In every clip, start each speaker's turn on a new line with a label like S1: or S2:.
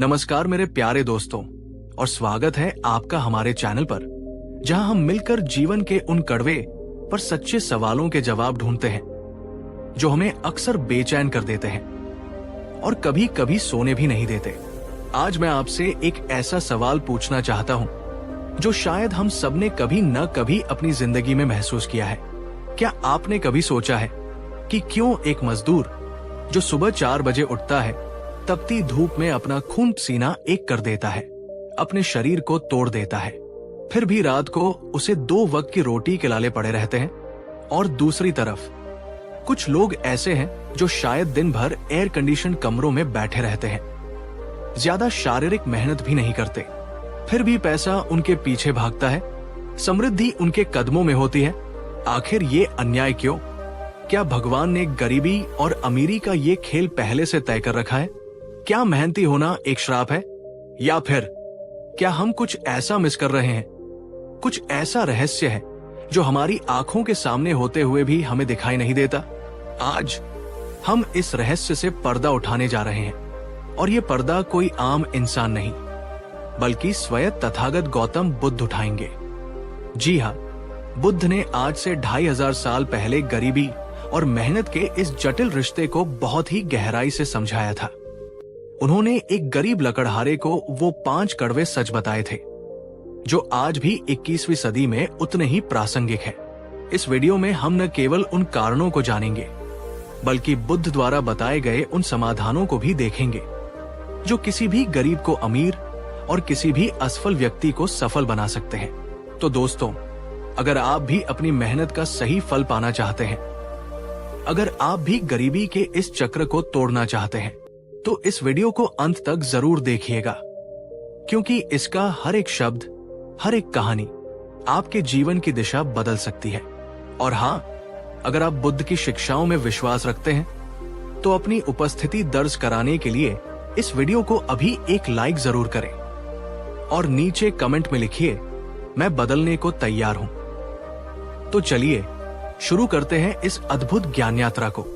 S1: नमस्कार मेरे प्यारे दोस्तों और स्वागत है आपका हमारे चैनल पर, जहां हम मिलकर जीवन के उन कड़वे पर सच्चे सवालों के जवाब ढूंढते हैं जो हमें अक्सर बेचैन कर देते हैं और कभी कभी सोने भी नहीं देते। आज मैं आपसे एक ऐसा सवाल पूछना चाहता हूं जो शायद हम सबने कभी न कभी अपनी जिंदगी में महसूस किया है। क्या आपने कभी सोचा है कि क्यों एक मजदूर जो सुबह 4 बजे उठता है, तपती धूप में अपना खून पसीना एक कर देता है, अपने शरीर को तोड़ देता है, फिर भी रात को उसे 2 वक्त की रोटी के लाले पड़े रहते हैं। और दूसरी तरफ कुछ लोग ऐसे हैं जो शायद दिन भर एयर कंडीशन कमरों में बैठे रहते हैं, ज्यादा शारीरिक मेहनत भी नहीं करते, फिर भी पैसा उनके पीछे भागता है, समृद्धि उनके कदमों में होती है। आखिर ये अन्याय क्यों? क्या भगवान ने गरीबी और अमीरी का ये खेल पहले से तय कर रखा है? क्या मेहनती होना एक श्राप है, या फिर क्या हम कुछ ऐसा मिस कर रहे हैं? कुछ ऐसा रहस्य है जो हमारी आंखों के सामने होते हुए भी हमें दिखाई नहीं देता। आज हम इस रहस्य से पर्दा उठाने जा रहे हैं, और ये पर्दा कोई आम इंसान नहीं बल्कि स्वयं तथागत गौतम बुद्ध उठाएंगे। जी हाँ, बुद्ध ने आज से 2500 साल पहले गरीबी और मेहनत के इस जटिल रिश्ते को बहुत ही गहराई से समझाया था। उन्होंने एक गरीब लकड़हारे को वो 5 कड़वे सच बताए थे जो आज भी 21वीं सदी में उतने ही प्रासंगिक है। इस वीडियो में हम न केवल उन कारणों को जानेंगे बल्कि बुद्ध द्वारा बताए गए उन समाधानों को भी देखेंगे जो किसी भी गरीब को अमीर और किसी भी असफल व्यक्ति को सफल बना सकते हैं। तो दोस्तों, अगर आप भी अपनी मेहनत का सही फल पाना चाहते हैं, अगर आप भी गरीबी के इस चक्र को तोड़ना चाहते हैं, तो इस वीडियो को अंत तक जरूर देखिएगा, क्योंकि इसका हर एक शब्द, हर एक कहानी आपके जीवन की दिशा बदल सकती है। और हाँ, अगर आप बुद्ध की शिक्षाओं में विश्वास रखते हैं, तो अपनी उपस्थिति दर्ज कराने के लिए इस वीडियो को अभी एक लाइक जरूर करें और नीचे कमेंट में लिखिए, मैं बदलने को तैयार हूं। तो चलिए शुरू करते हैं इस अद्भुत ज्ञान यात्रा को।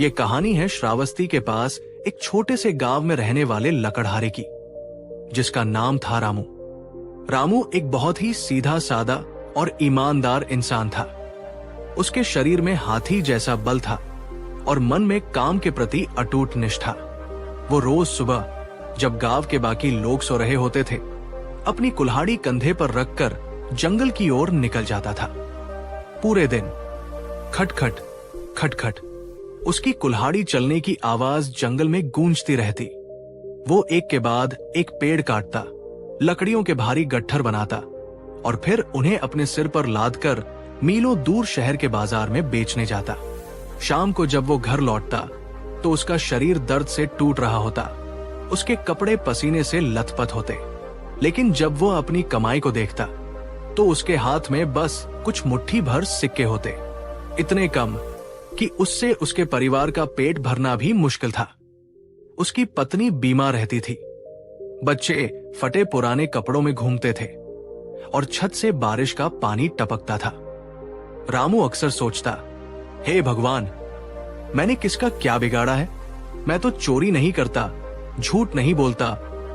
S1: ये कहानी है श्रावस्ती के पास एक छोटे से गांव में रहने वाले लकड़हारे की, जिसका नाम था रामू। रामू एक बहुत ही सीधा सादा और ईमानदार इंसान था। उसके शरीर में हाथी जैसा बल था और मन में काम के प्रति अटूट निष्ठा। वो रोज सुबह जब गांव के बाकी लोग सो रहे होते थे, अपनी कुल्हाड़ी कंधे पर रखकर जंगल की ओर निकल जाता था। पूरे दिन खटखट खटखट उसकी कुल्हाड़ी चलने की आवाज जंगल में गूंजती रहती। वो एक के बाद एक पेड़ काटता, लकड़ियों के भारी गट्ठर बनाता और फिर उन्हें अपने सिर पर लादकर मीलों दूर शहर के बाजार में बेचने जाता। शाम को जब वो घर लौटता तो उसका शरीर दर्द से टूट रहा होता, उसके कपड़े पसीने से लथपथ होते। लेकिन जब वो अपनी कमाई को देखता तो उसके हाथ में बस कुछ मुट्ठी भर सिक्के होते, इतने कम कि उससे उसके परिवार का पेट भरना भी मुश्किल था। उसकी पत्नी बीमार रहती थी, बच्चे फटे पुराने कपड़ों में घूमते थे और छत से बारिश का पानी टपकता था। रामू अक्सर सोचता, हे भगवान, मैंने किसका क्या बिगाड़ा है? मैं तो चोरी नहीं करता, झूठ नहीं बोलता,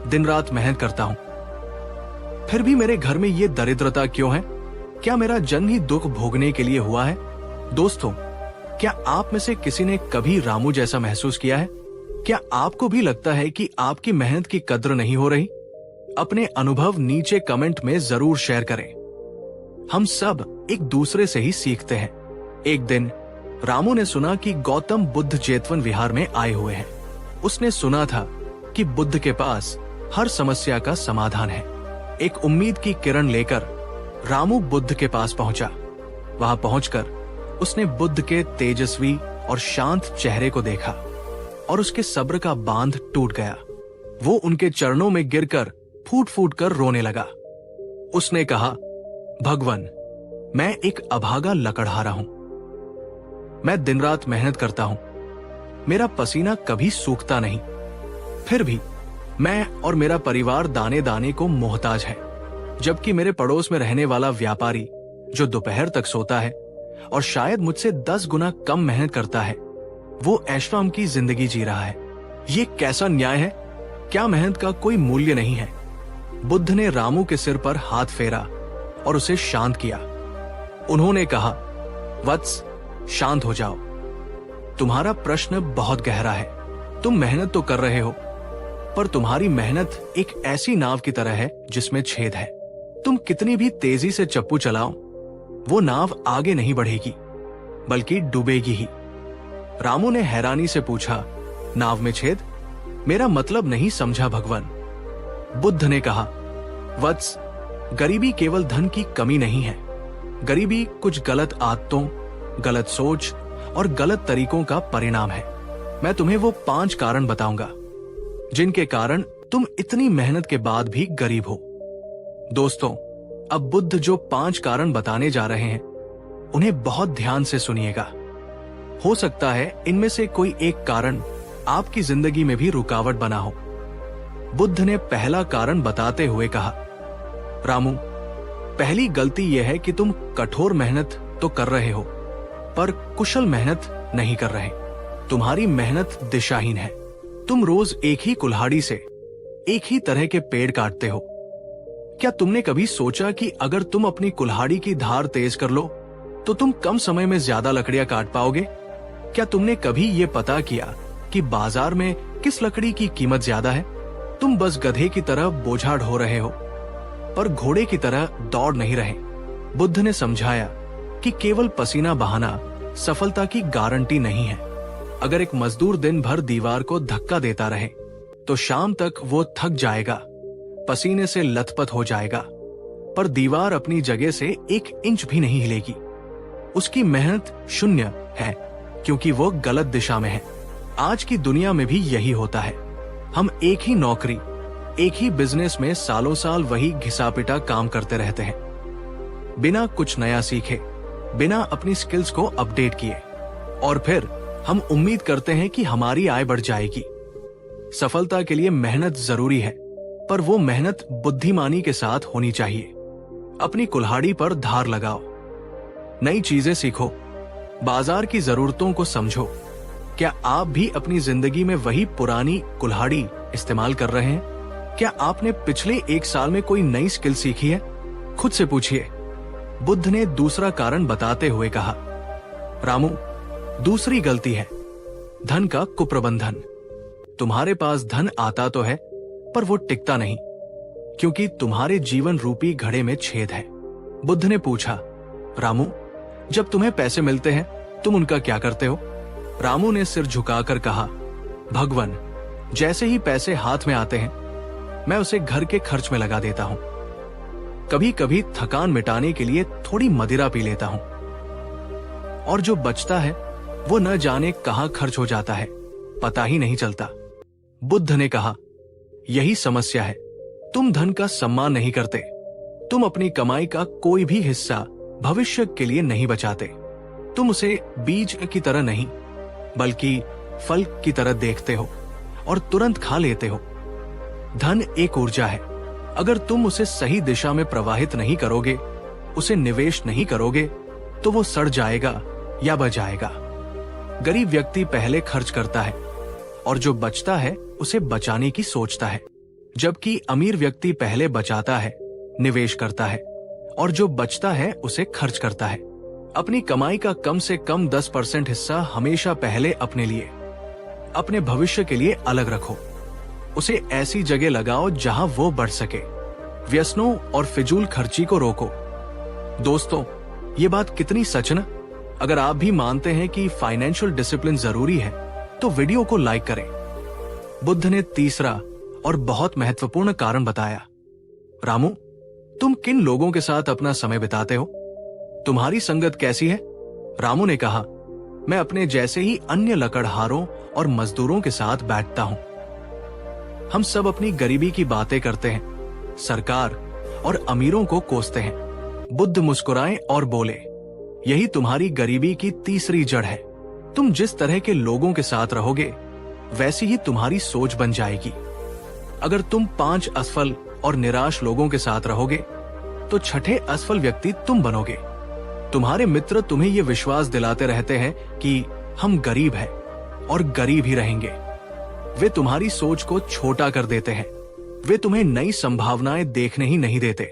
S1: दिन रात मेहनत करता हूं, फिर भी मेरे घर में ये दरिद्रता क्यों है? क्या मेरा जन्म ही दुख भोगने के लिए हुआ है? दोस्तों, क्या आप में से किसी ने कभी रामू जैसा महसूस किया है? क्या आपको भी लगता है कि आपकी मेहनत की कद्र नहीं हो रही? अपने अनुभव नीचे कमेंट में जरूर शेयर करें। हम सब एक दूसरे से ही सीखते हैं। एक दिन रामू ने सुना कि गौतम बुद्ध जेतवन विहार में आए हुए हैं। उसने सुना था कि बुद्ध के पास हर समस्या का समाधान है। एक उम्मीद की किरण लेकर रामू बुद्ध के पास पहुंचा। वहां पहुंचकर उसने बुद्ध के तेजस्वी और शांत चेहरे को देखा और उसके सब्र का बांध टूट गया। वो उनके चरणों में गिरकर फूट फूट कर रोने लगा। उसने कहा, भगवान, मैं एक अभागा लकड़हारा हूं। मैं दिन रात मेहनत करता हूं, मेरा पसीना कभी सूखता नहीं, फिर भी मैं और मेरा परिवार दाने दाने को मोहताज है। जबकि मेरे पड़ोस में रहने वाला व्यापारी जो दोपहर तक सोता है और शायद मुझसे 10 गुना कम मेहनत करता है, वो ऐशराम की जिंदगी जी रहा है। ये कैसा न्याय है? क्या मेहनत का कोई मूल्य नहीं है? बुद्ध ने रामू के सिर पर हाथ फेरा और उसे शांत किया। उन्होंने कहा, वत्स, शांत हो जाओ। तुम्हारा प्रश्न बहुत गहरा है। तुम मेहनत तो कर रहे हो, पर तुम्हारी मेहनत एक ऐसी नाव की तरह है जिसमें छेद है। तुम कितनी भी तेजी से चप्पू चलाओ, वो नाव आगे नहीं बढ़ेगी, बल्कि डूबेगी ही। रामू ने हैरानी से पूछा, नाव में छेद? मेरा मतलब नहीं समझा भगवान। बुद्ध ने कहा, वत्स, गरीबी केवल धन की कमी नहीं है। गरीबी कुछ गलत आदतों, गलत सोच और गलत तरीकों का परिणाम है। मैं तुम्हें वो 5 कारण बताऊंगा जिनके कारण तुम इतनी मेहनत के बाद भी गरीब हो। दोस्तों, अब बुद्ध जो 5 कारण बताने जा रहे हैं, उन्हें बहुत ध्यान से सुनिएगा। हो सकता है इनमें से कोई एक कारण आपकी जिंदगी में भी रुकावट बना हो। बुद्ध ने पहला कारण बताते हुए कहा, रामू, पहली गलती यह है कि तुम कठोर मेहनत तो कर रहे हो, पर कुशल मेहनत नहीं कर रहे। तुम्हारी मेहनत दिशाहीन है। तुम रोज एक ही कुल्हाड़ी से एक ही तरह के पेड़ काटते हो। क्या तुमने कभी सोचा कि अगर तुम अपनी कुल्हाड़ी की धार तेज कर लो तो तुम कम समय में ज्यादा लकड़ियां काट पाओगे? क्या तुमने कभी ये पता किया कि बाजार में किस लकड़ी की कीमत ज्यादा है? तुम बस गधे की तरह बोझा ढो रहे हो, पर घोड़े की तरह दौड़ नहीं रहे। बुद्ध ने समझाया कि केवल पसीना बहाना सफलता की गारंटी नहीं है। अगर एक मजदूर दिन भर दीवार को धक्का देता रहे तो शाम तक वो थक जाएगा, पसीने से लथपथ हो जाएगा, पर दीवार अपनी जगह से 1 इंच भी नहीं हिलेगी। उसकी मेहनत शून्य है, क्योंकि वो गलत दिशा में है। आज की दुनिया में भी यही होता है। हम एक ही नौकरी, एक ही बिजनेस में सालों साल वही घिसा पिटा काम करते रहते हैं, बिना कुछ नया सीखे, बिना अपनी स्किल्स को अपडेट किए, और फिर हम उम्मीद करते हैं कि हमारी आय बढ़ जाएगी। सफलता के लिए मेहनत जरूरी है, पर वो मेहनत बुद्धिमानी के साथ होनी चाहिए। अपनी कुल्हाड़ी पर धार लगाओ, नई चीजें सीखो, बाजार की जरूरतों को समझो। क्या आप भी अपनी जिंदगी में वही पुरानी कुल्हाड़ी इस्तेमाल कर रहे हैं? क्या आपने पिछले 1 साल में कोई नई स्किल सीखी है? खुद से पूछिए। बुद्ध ने दूसरा कारण बताते हुए कहा, रामू, दूसरी गलती है धन का कुप्रबंधन। तुम्हारे पास धन आता तो है, पर वो टिकता नहीं, क्योंकि तुम्हारे जीवन रूपी घड़े में छेद है। बुद्ध ने पूछा, रामू, जब तुम्हें पैसे मिलते हैं तुम उनका क्या करते हो? रामू ने सिर झुकाकर कहा, भगवान, जैसे ही पैसे हाथ में आते हैं मैं उसे घर के खर्च में लगा देता हूं। कभी कभी थकान मिटाने के लिए थोड़ी मदिरा पी लेता हूं, और जो बचता है वो न जाने कहां खर्च हो जाता है, पता ही नहीं चलता। बुद्ध ने कहा, यही समस्या है। तुम धन का सम्मान नहीं करते। तुम अपनी कमाई का कोई भी हिस्सा भविष्य के लिए नहीं बचाते। तुम उसे बीज की तरह नहीं, बल्कि फल की तरह देखते हो और तुरंत खा लेते हो। धन एक ऊर्जा है। अगर तुम उसे सही दिशा में प्रवाहित नहीं करोगे, उसे निवेश नहीं करोगे, तो वो सड़ जाएगा या बचाएगा। गरीब व्यक्ति पहले खर्च करता है और जो बचता है उसे बचाने की सोचता है, जबकि अमीर व्यक्ति पहले बचाता है, निवेश करता है, और जो बचता है उसे खर्च करता है। अपनी कमाई का कम से कम 10% हिस्सा हमेशा पहले अपने लिए, अपने भविष्य के लिए अलग रखो। उसे ऐसी जगह लगाओ जहां वो बढ़ सके। व्यसनों और फिजूल खर्ची को रोको। दोस्तों, ये बात कितनी सच न? अगर आप भी मानते हैं कि फाइनेंशियल डिसिप्लिन जरूरी है तो वीडियो को लाइक करें। बुद्ध ने तीसरा और बहुत महत्वपूर्ण कारण बताया। रामू, तुम किन लोगों के साथ अपना समय बिताते हो? तुम्हारी संगत कैसी है? रामू ने कहा, मैं अपने जैसे ही अन्य लकड़हारों और मजदूरों के साथ बैठता हूं। हम सब अपनी गरीबी की बातें करते हैं, सरकार और अमीरों को कोसते हैं। बुद्ध मुस्कुराए और बोले, यही तुम्हारी गरीबी की तीसरी जड़ है। तुम जिस तरह के लोगों के साथ रहोगे वैसी ही तुम्हारी सोच बन जाएगी। अगर तुम 5 असफल और निराश लोगों के साथ रहोगे तो 6ठे असफल व्यक्ति तुम बनोगे। तुम्हारे मित्र तुम्हें ये विश्वास दिलाते रहते हैं कि हम गरीब हैं और गरीब ही रहेंगे। वे तुम्हारी सोच को छोटा कर देते हैं। वे तुम्हें नई संभावनाएं देखने ही नहीं देते।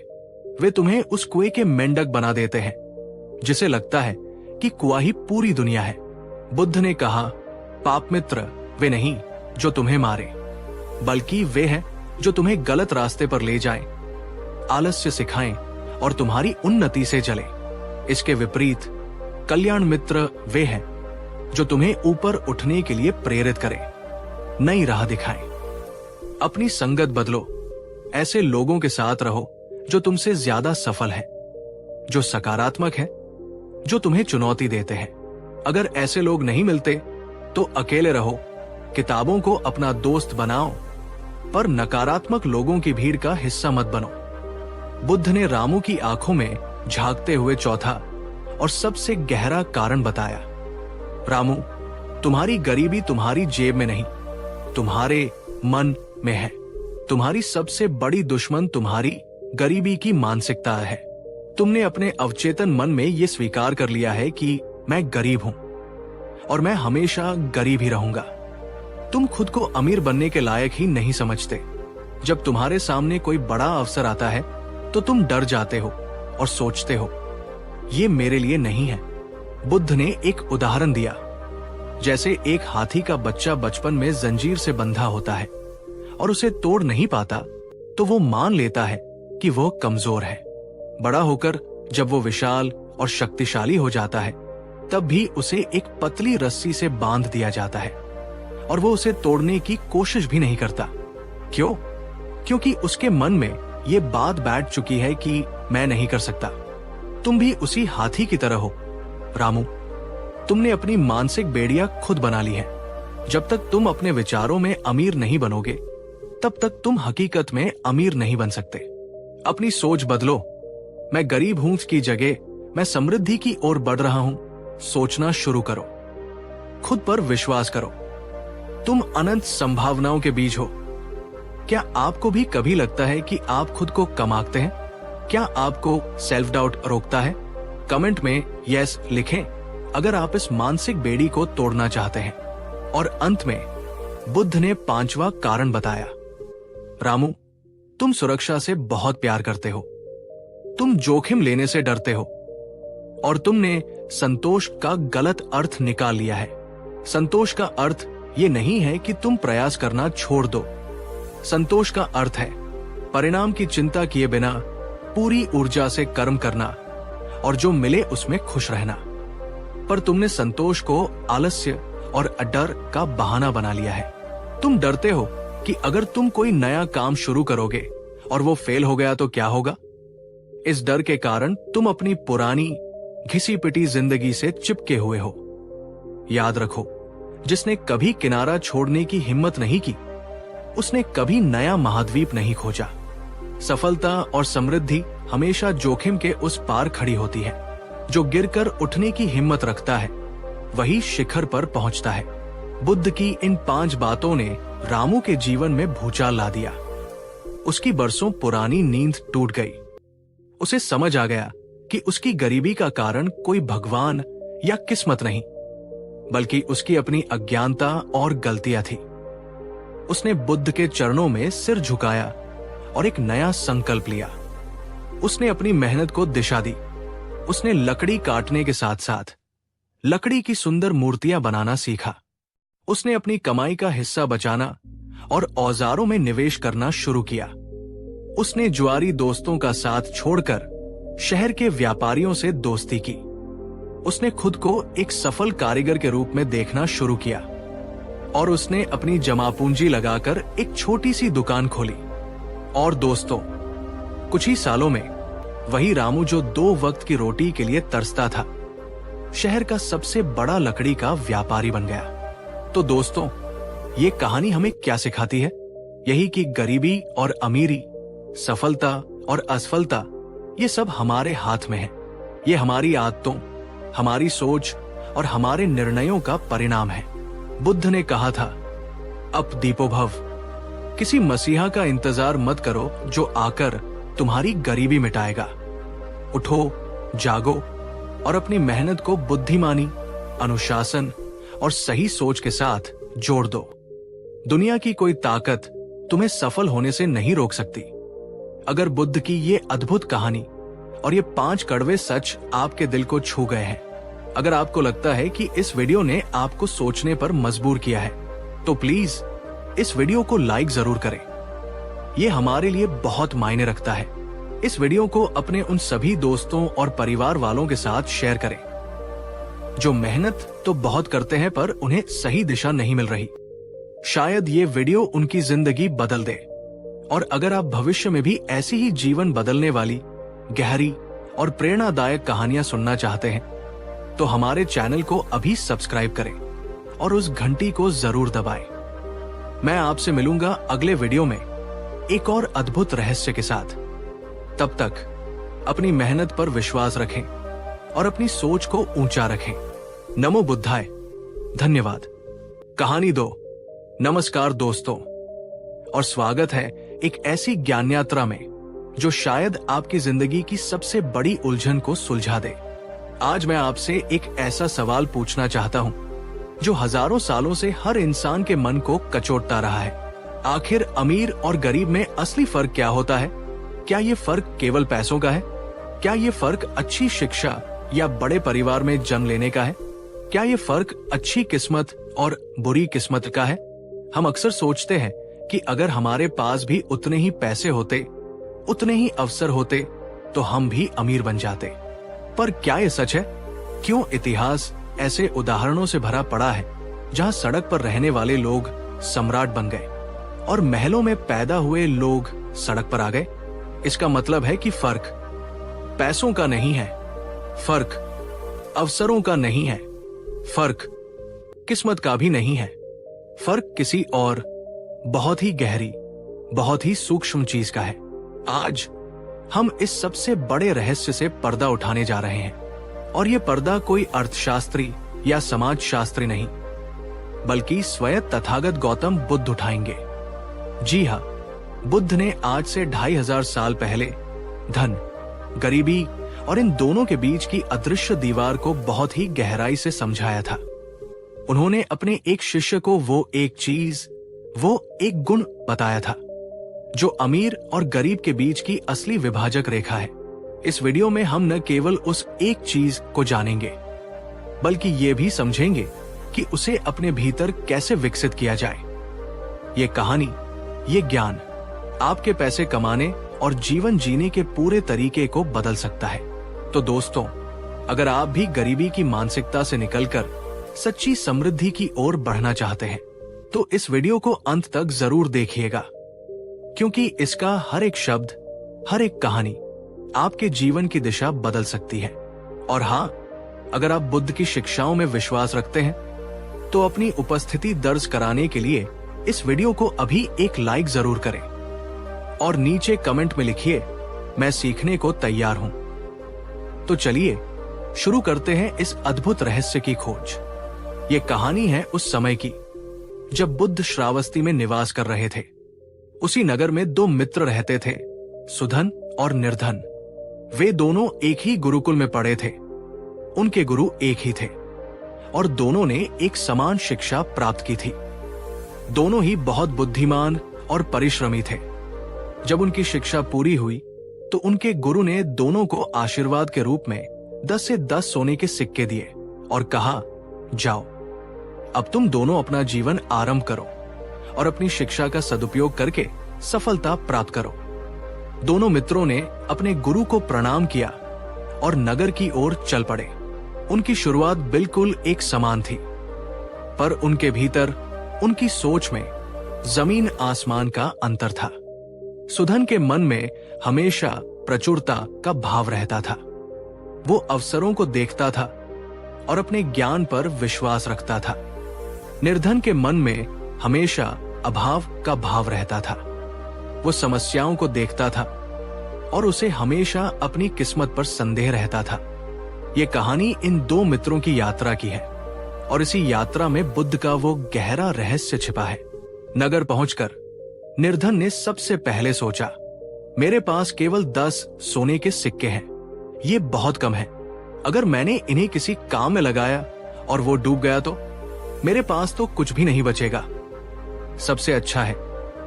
S1: वे तुम्हें उस कुएं के मेंढक बना देते हैं जिसे लगता है कि कुआं ही पूरी दुनिया है। बुद्ध ने कहा, पाप मित्र वे नहीं जो तुम्हें मारे, बल्कि वे हैं जो तुम्हें गलत रास्ते पर ले जाएं, आलस्य सिखाएं और तुम्हारी उन्नति से जले। इसके विपरीत कल्याण मित्र वे हैं जो तुम्हें ऊपर उठने के लिए प्रेरित करें, नई राह दिखाएं। अपनी संगत बदलो, ऐसे लोगों के साथ रहो जो तुमसे ज्यादा सफल हैं, जो सकारात्मक हैं, जो तुम्हें चुनौती देते हैं। अगर ऐसे लोग नहीं मिलते तो अकेले रहो, किताबों को अपना दोस्त बनाओ, पर नकारात्मक लोगों की भीड़ का हिस्सा मत बनो। बुद्ध ने रामू की आंखों में झांकते हुए चौथा और सबसे गहरा कारण बताया। रामू, तुम्हारी गरीबी तुम्हारी जेब में नहीं, तुम्हारे मन में है। तुम्हारी सबसे बड़ी दुश्मन तुम्हारी गरीबी की मानसिकता है। तुमने अपने अवचेतन मन में यह स्वीकार कर लिया है कि मैं गरीब हूं और मैं हमेशा गरीब ही रहूंगा। तुम खुद को अमीर बनने के लायक ही नहीं समझते। जब तुम्हारे सामने कोई बड़ा अवसर आता है तो तुम डर जाते हो और सोचते हो, ये मेरे लिए नहीं है। बुद्ध ने एक उदाहरण दिया, जैसे एक हाथी का बच्चा बचपन में जंजीर से बंधा होता है और उसे तोड़ नहीं पाता तो वो मान लेता है कि वो कमजोर है। बड़ा होकर जब वो विशाल और शक्तिशाली हो जाता है तब भी उसे एक पतली रस्सी से बांध दिया जाता है और वो उसे तोड़ने की कोशिश भी नहीं करता। क्यों? क्योंकि उसके मन में ये बात बैठ चुकी है कि मैं नहीं कर सकता। तुम भी उसी हाथी की तरह हो रामू। तुमने अपनी मानसिक बेड़ियां खुद बना ली है। जब तक तुम अपने विचारों में अमीर नहीं बनोगे तब तक तुम हकीकत में अमीर नहीं बन सकते। अपनी सोच बदलो। मैं गरीब हूं की जगह मैं समृद्धि की ओर बढ़ रहा हूं सोचना शुरू करो। खुद पर विश्वास करो। तुम अनंत संभावनाओं के बीज हो। क्या आपको भी कभी लगता है कि आप खुद को कम आंकते हैं? क्या आपको सेल्फ डाउट रोकता है? कमेंट में यस लिखें अगर आप इस मानसिक बेड़ी को तोड़ना चाहते हैं। और अंत में बुद्ध ने 5वां कारण बताया। रामू, तुम सुरक्षा से बहुत प्यार करते हो। तुम जोखिम लेने से डरते हो और तुमने संतोष का गलत अर्थ निकाल लिया है। संतोष का अर्थ ये नहीं है कि तुम प्रयास करना छोड़ दो। संतोष का अर्थ है परिणाम की चिंता किए बिना पूरी ऊर्जा से कर्म करना और जो मिले उसमें खुश रहना। पर तुमने संतोष को आलस्य और डर का बहाना बना लिया है। तुम डरते हो कि अगर तुम कोई नया काम शुरू करोगे और वो फेल हो गया तो क्या होगा। इस डर के कारण तुम अपनी पुरानी घिसी पिटी जिंदगी से चिपके हुए हो। याद रखो, जिसने कभी किनारा छोड़ने की हिम्मत नहीं की उसने कभी नया महाद्वीप नहीं खोजा। सफलता और समृद्धि हमेशा जोखिम के उस पार खड़ी होती है। जो गिरकर उठने की हिम्मत रखता है वही शिखर पर पहुंचता है। बुद्ध की इन 5 बातों ने रामू के जीवन में भूचाल ला दिया। उसकी बरसों पुरानी नींद टूट गई। उसे समझ आ गया कि उसकी गरीबी का कारण कोई भगवान या किस्मत नहीं, बल्कि उसकी अपनी अज्ञानता और गलतियां थी। उसने बुद्ध के चरणों में सिर झुकाया और एक नया संकल्प लिया। उसने अपनी मेहनत को दिशा दी। उसने लकड़ी काटने के साथ साथ लकड़ी की सुंदर मूर्तियां बनाना सीखा। उसने अपनी कमाई का हिस्सा बचाना और औजारों में निवेश करना शुरू किया। उसने जुआरी दोस्तों का साथ छोड़कर शहर के व्यापारियों से दोस्ती की। उसने खुद को एक सफल कारीगर के रूप में देखना शुरू किया और उसने अपनी जमा पूंजी लगाकर एक छोटी सी दुकान खोली। और दोस्तों, कुछ ही सालों में वही रामू जो 2 वक्त की रोटी के लिए तरसता था, शहर का सबसे बड़ा लकड़ी का व्यापारी बन गया। तो दोस्तों, ये कहानी हमें क्या सिखाती है? यही कि गरीबी और अमीरी, सफलता और असफलता, ये सब हमारे हाथ में है। ये हमारी आदतों, हमारी सोच और हमारे निर्णयों का परिणाम है। बुद्ध ने कहा था, अप दीपो भव। किसी मसीहा का इंतजार मत करो जो आकर तुम्हारी गरीबी मिटाएगा। उठो, जागो और अपनी मेहनत को बुद्धिमानी, अनुशासन और सही सोच के साथ जोड़ दो। दुनिया की कोई ताकत तुम्हें सफल होने से नहीं रोक सकती। अगर बुद्ध की ये अद्भुत कहानी और ये 5 कड़वे सच आपके दिल को छू गए हैं, अगर आपको लगता है कि इस वीडियो ने आपको सोचने पर मजबूर किया है, तो प्लीज इस वीडियो को लाइक जरूर करें। ये हमारे लिए बहुत मायने रखता है। इस वीडियो को अपने उन सभी दोस्तों और परिवार वालों के साथ शेयर करें जो मेहनत तो बहुत करते हैं पर उन्हें सही दिशा नहीं मिल रही। शायद ये वीडियो उनकी जिंदगी बदल दे। और अगर आप भविष्य में भी ऐसी ही जीवन बदलने वाली, गहरी और प्रेरणादायक कहानियां सुनना चाहते हैं, तो हमारे चैनल को अभी सब्सक्राइब करें और उस घंटी को जरूर दबाएं। मैं आपसे मिलूंगा अगले वीडियो में एक और अद्भुत रहस्य के साथ। तब तक अपनी मेहनत पर विश्वास रखें और अपनी सोच को ऊंचा रखें। नमो बुद्धाय। धन्यवाद। कहानी 2। नमस्कार दोस्तों, और स्वागत है एक ऐसी ज्ञान यात्रा में जो शायद आपकी जिंदगी की सबसे बड़ी उलझन को सुलझा दे। आज मैं आपसे एक ऐसा सवाल पूछना चाहता हूं जो हजारों सालों से हर इंसान के मन को कचोटता रहा है। आखिर अमीर और गरीब में असली फर्क क्या होता है? क्या ये फर्क केवल पैसों का है? क्या ये फर्क अच्छी शिक्षा या बड़े परिवार में जन्म लेने का है? क्या ये फर्क अच्छी किस्मत और बुरी किस्मत का है? हम अक्सर सोचते हैं कि अगर हमारे पास भी उतने ही पैसे होते, उतने ही अवसर होते, तो हम भी अमीर बन जाते। पर क्या ये सच है? क्यों इतिहास ऐसे उदाहरणों से भरा पड़ा है जहां सड़क पर रहने वाले लोग सम्राट बन गए और महलों में पैदा हुए लोग सड़क पर आ गए? इसका मतलब है कि फर्क पैसों का नहीं है, फर्क अवसरों का नहीं है, फर्क किस्मत का भी नहीं है। फर्क किसी और बहुत ही गहरी, बहुत ही सूक्ष्म चीज का है। आज हम इस सबसे बड़े रहस्य से पर्दा उठाने जा रहे हैं, और ये पर्दा कोई अर्थशास्त्री या समाजशास्त्री नहीं, बल्कि स्वयं तथागत गौतम बुद्ध उठाएंगे। जी हाँ, बुद्ध ने आज से 2500 साल पहले धन, गरीबी और इन दोनों के बीच की अदृश्य दीवार को बहुत ही गहराई से समझाया था। उन्होंने अपने एक शिष्य को वो एक गुण बताया था जो अमीर और गरीब के बीच की असली विभाजक रेखा है। इस वीडियो में हम न केवल उस एक चीज को जानेंगे, बल्कि ये भी समझेंगे कि उसे अपने भीतर कैसे विकसित किया जाए। ये कहानी, ये ज्ञान आपके पैसे कमाने और जीवन जीने के पूरे तरीके को बदल सकता है। तो दोस्तों, अगर आप भी गरीबी की मानसिकता से निकलकर सच्ची समृद्धि की ओर बढ़ना चाहते हैं, तो इस वीडियो को अंत तक जरूर देखिएगा, क्योंकि इसका हर एक शब्द, हर एक कहानी आपके जीवन की दिशा बदल सकती है। और हाँ, अगर आप बुद्ध की शिक्षाओं में विश्वास रखते हैं, तो अपनी उपस्थिति दर्ज कराने के लिए इस वीडियो को अभी एक लाइक जरूर करें और नीचे कमेंट में लिखिए, मैं सीखने को तैयार हूं। तो चलिए शुरू करते हैं इस अद्भुत रहस्य की खोज। ये कहानी है उस समय की जब बुद्ध श्रावस्ती में निवास कर रहे थे। उसी नगर में 2 मित्र रहते थे, सुधन और निर्धन। वे दोनों एक ही गुरुकुल में पढ़े थे। उनके गुरु एक ही थे और दोनों ने एक समान शिक्षा प्राप्त की थी। दोनों ही बहुत बुद्धिमान और परिश्रमी थे। जब उनकी शिक्षा पूरी हुई तो उनके गुरु ने दोनों को आशीर्वाद के रूप में 10 से 10 सोने के सिक्के दिए और कहा, जाओ, अब तुम दोनों अपना जीवन आरंभ करो और अपनी शिक्षा का सदुपयोग करके सफलता प्राप्त करो। दोनों मित्रों ने अपने गुरु को प्रणाम किया और नगर की ओर चल पड़े। उनकी शुरुआत बिल्कुल एक समान थी, पर उनके भीतर, उनकी सोच में जमीन आसमान का अंतर था। सुधन के मन में हमेशा प्रचुरता का भाव रहता था। वो अवसरों को देखता था और अपने ज्ञान पर विश्वास रखता था। निर्धन के मन में हमेशा अभाव का भाव रहता था। वो समस्याओं को देखता था और उसे हमेशा अपनी किस्मत पर संदेह रहता था। ये कहानी इन 2 मित्रों की यात्रा की है और इसी यात्रा में बुद्ध का वो गहरा रहस्य छिपा है। नगर पहुंचकर निर्धन ने सबसे पहले सोचा, मेरे पास केवल 10 सोने के सिक्के हैं। ये बहुत कम है। अगर मैंने इन्हें किसी काम में लगाया और वो डूब गया तो मेरे पास तो कुछ भी नहीं बचेगा। सबसे अच्छा है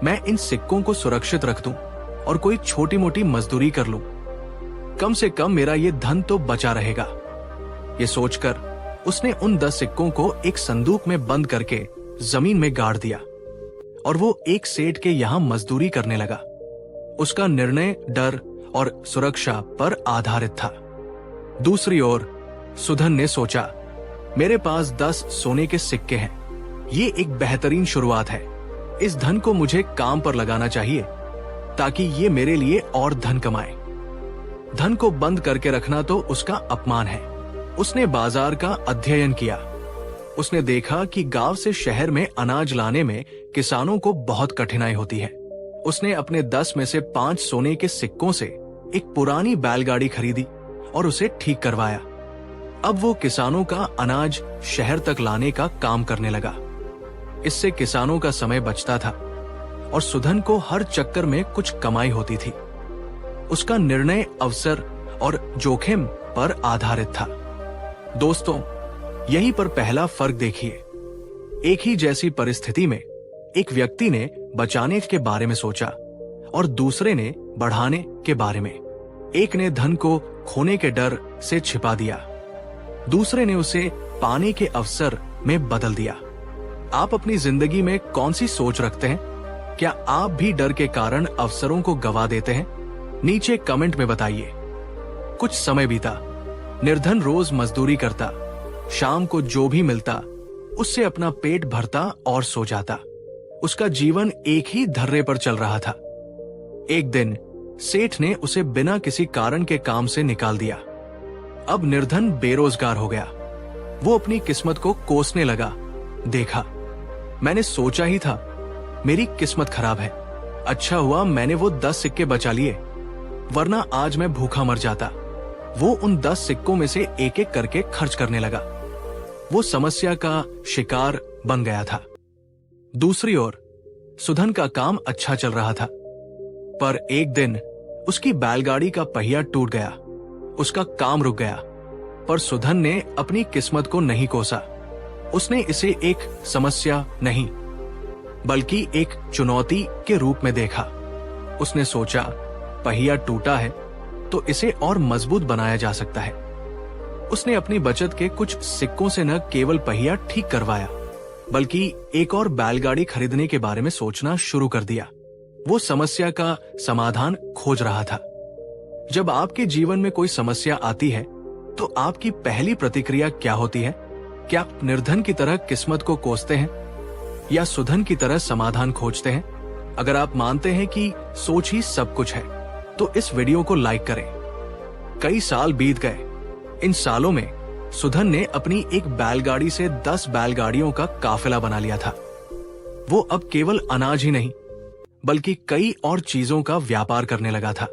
S1: मैं इन सिक्कों को सुरक्षित रख दूं और कोई छोटी मोटी मजदूरी कर लूं। कम से कम मेरा ये धन तो बचा रहेगा। ये सोचकर उसने उन 10 सिक्कों को एक संदूक में बंद करके जमीन में गाड़ दिया और वो एक सेठ के यहां मजदूरी करने लगा। उसका निर्णय डर और सुरक्षा पर आधारित था। दूसरी ओर सुधन ने सोचा, मेरे पास 10 सोने के सिक्के हैं। ये एक बेहतरीन शुरुआत है। इस धन को मुझे काम पर लगाना चाहिए ताकि ये मेरे लिए और धन कमाए। धन को बंद करके रखना तो उसका अपमान है। उसने बाजार का अध्ययन किया। उसने देखा कि गांव से शहर में अनाज लाने में किसानों को बहुत कठिनाई होती है। उसने अपने 10 में से 5 सोने के सिक्कों से एक पुरानी बैलगाड़ी खरीदी और उसे ठीक करवाया। अब वो किसानों का अनाज शहर तक लाने का काम करने लगा। इससे किसानों का समय बचता था और सुधन को हर चक्कर में कुछ कमाई होती थी। उसका निर्णय अवसर और जोखिम पर आधारित था। दोस्तों, यहीं पर पहला फर्क देखिए। एक ही जैसी परिस्थिति में एक व्यक्ति ने बचाने के बारे में सोचा और दूसरे ने बढ़ाने के बारे में। एक ने धन को खोने के डर से छिपा दिया, दूसरे ने उसे पाने के अवसर में बदल दिया। आप अपनी जिंदगी में कौन सी सोच रखते हैं? क्या आप भी डर के कारण अवसरों को गवा देते हैं? नीचे कमेंट में बताइए। कुछ समय बीता। निर्धन रोज मजदूरी करता, शाम को जो भी मिलता उससे अपना पेट भरता और सो जाता। उसका जीवन एक ही धर्रे पर चल रहा था। एक दिन सेठ ने उसे बिना किसी कारण के काम से निकाल दिया। अब निर्धन बेरोजगार हो गया। वो अपनी किस्मत को कोसने लगा। देखा, मैंने सोचा ही था मेरी किस्मत खराब है। अच्छा हुआ मैंने वो 10 सिक्के बचा लिए, वरना आज मैं भूखा मर जाता। वो उन 10 सिक्कों में से एक एक करके खर्च करने लगा। वो समस्या का शिकार बन गया था। दूसरी ओर सुधन का काम अच्छा चल रहा था, पर एक दिन उसकी बैलगाड़ी का पहिया टूट गया। उसका काम रुक गया, पर सुधन ने अपनी किस्मत को नहीं कोसा। उसने इसे एक समस्या नहीं बल्कि एक चुनौती के रूप में देखा। उसने सोचा, पहिया टूटा है तो इसे और मजबूत बनाया जा सकता है। उसने अपनी बचत के कुछ सिक्कों से न केवल पहिया ठीक करवाया बल्कि एक और बैलगाड़ी खरीदने के बारे में सोचना शुरू कर दिया। वो समस्या का समाधान खोज रहा था। जब आपके जीवन में कोई समस्या आती है तो आपकी पहली प्रतिक्रिया क्या होती है? क्या आप निर्धन की तरह किस्मत को कोसते हैं या सुधन की तरह समाधान खोजते हैं? अगर आप मानते हैं कि सोच ही सब कुछ है तो इस वीडियो को लाइक करें। कई साल बीत गए। इन सालों में सुधन ने अपनी एक बैलगाड़ी से 10 बैलगाड़ियों का काफिला बना लिया था। वो अब केवल अनाज ही नहीं बल्कि कई और चीजों का व्यापार करने लगा था।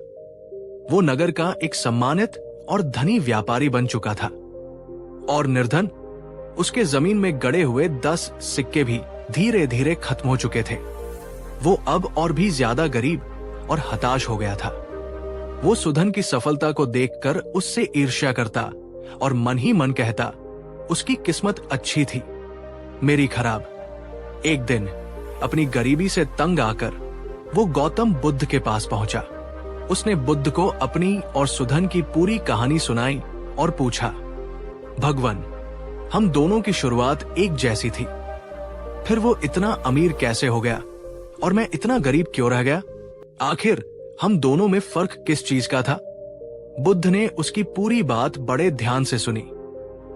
S1: वो नगर का एक सम्मानित और धनी व्यापारी बन चुका था और निर्धन, उसके जमीन में गड़े हुए 10 सिक्के भी धीरे धीरे खत्म हो चुके थे। वो अब और भी ज्यादा गरीब और हताश हो गया था। वो सुधन की सफलता को देखकर उससे ईर्ष्या करता और मन ही मन कहता, उसकी किस्मत अच्छी थी, मेरी खराब। एक दिन अपनी गरीबी से तंग आकर वो गौतम बुद्ध के पास पहुंचा। उसने बुद्ध को अपनी और सुधन की पूरी कहानी सुनाई और पूछा, भगवान, हम दोनों की शुरुआत एक जैसी थी, फिर वो इतना अमीर कैसे हो गया और मैं इतना गरीब क्यों रह गया? आखिर हम दोनों में फर्क किस चीज का था? बुद्ध ने उसकी पूरी बात बड़े ध्यान से सुनी।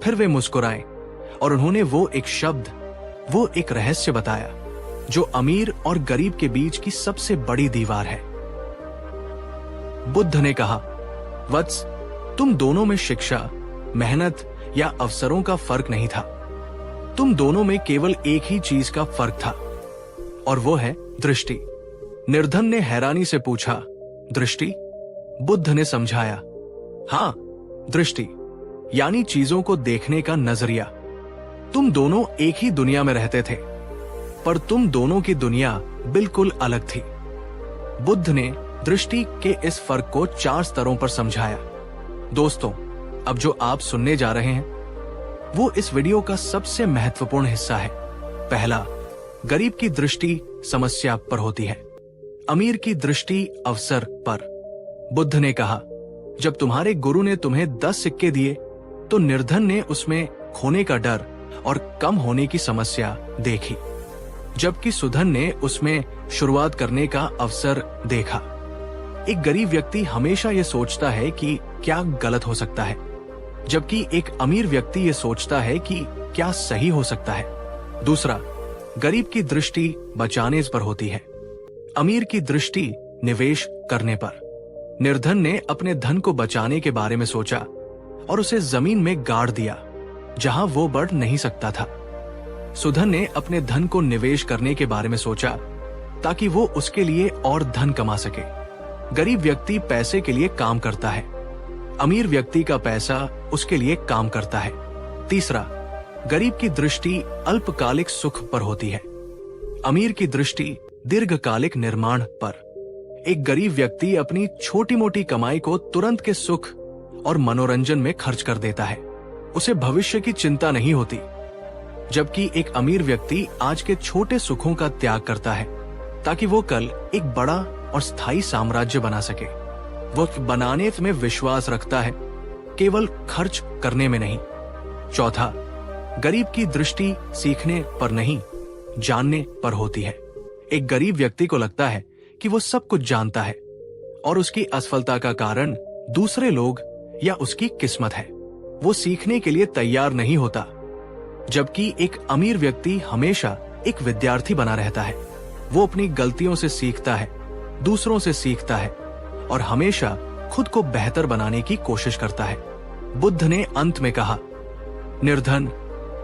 S1: फिर वे मुस्कुराए और उन्होंने वो एक रहस्य बताया जो अमीर और गरीब के बीच की सबसे बड़ी दीवार है। बुद्ध ने कहा, वत्स, तुम दोनों में शिक्षा, मेहनत या अवसरों का फर्क नहीं था। तुम दोनों में केवल एक ही चीज का फर्क था और वो है दृष्टि। निर्धन ने हैरानी से पूछा, दृष्टि? बुद्ध ने समझाया, हाँ, दृष्टि यानी चीजों को देखने का नजरिया। तुम दोनों एक ही दुनिया में रहते थे, पर तुम दोनों की दुनिया बिल्कुल अलग थी। बुद्ध ने दृष्टि के इस फर्क को 4 स्तरों पर समझाया। दोस्तों, अब जो आप सुनने जा रहे हैं वो इस वीडियो का सबसे महत्वपूर्ण हिस्सा है। पहला, गरीब की दृष्टि समस्या पर होती है, अमीर की दृष्टि अवसर पर। बुद्ध ने कहा, जब तुम्हारे गुरु ने तुम्हें 10 सिक्के दिए तो निर्धन ने उसमें खोने का डर और कम होने की समस्या देखी, जबकि सुधन ने उसमें शुरुआत करने का अवसर देखा। एक गरीब व्यक्ति हमेशा ये सोचता है कि क्या गलत हो सकता है, जबकि एक अमीर व्यक्ति ये सोचता है कि क्या सही हो सकता है। दूसरा, गरीब की दृष्टि बचाने पर होती है, अमीर की दृष्टि निवेश करने पर। निर्धन ने अपने धन को बचाने के बारे में सोचा और उसे जमीन में गाड़ दिया जहां वो बढ़ नहीं सकता था। सुधन ने अपने धन को निवेश करने के बारे में सोचा ताकि वो उसके लिए और धन कमा सके। गरीब व्यक्ति पैसे के लिए काम करता है, अमीर व्यक्ति का पैसा उसके लिए काम करता है। तीसरा, गरीब की दृष्टि अल्पकालिक सुख पर होती है, अमीर की दृष्टि दीर्घकालिक निर्माण पर। एक गरीब व्यक्ति अपनी छोटी मोटी कमाई को तुरंत के सुख और मनोरंजन में खर्च कर देता है, उसे भविष्य की चिंता नहीं होती, जबकि एक अमीर व्यक्ति आज के छोटे सुखों का त्याग करता है ताकि वो कल एक बड़ा और स्थायी साम्राज्य बना सके। वो बनाने में विश्वास रखता है, केवल खर्च करने में नहीं। चौथा, गरीब की दृष्टि सीखने पर नहीं, जानने पर होती है। एक गरीब व्यक्ति को लगता है कि वो सब कुछ जानता है और उसकी असफलता का कारण दूसरे लोग या उसकी किस्मत है। वो सीखने के लिए तैयार नहीं होता, जबकि एक अमीर व्यक्ति हमेशा एक विद्यार्थी बना रहता है। वो अपनी गलतियों से सीखता है, दूसरों से सीखता है और हमेशा खुद को बेहतर बनाने की कोशिश करता है। बुद्ध ने अंत में कहा, निर्धन,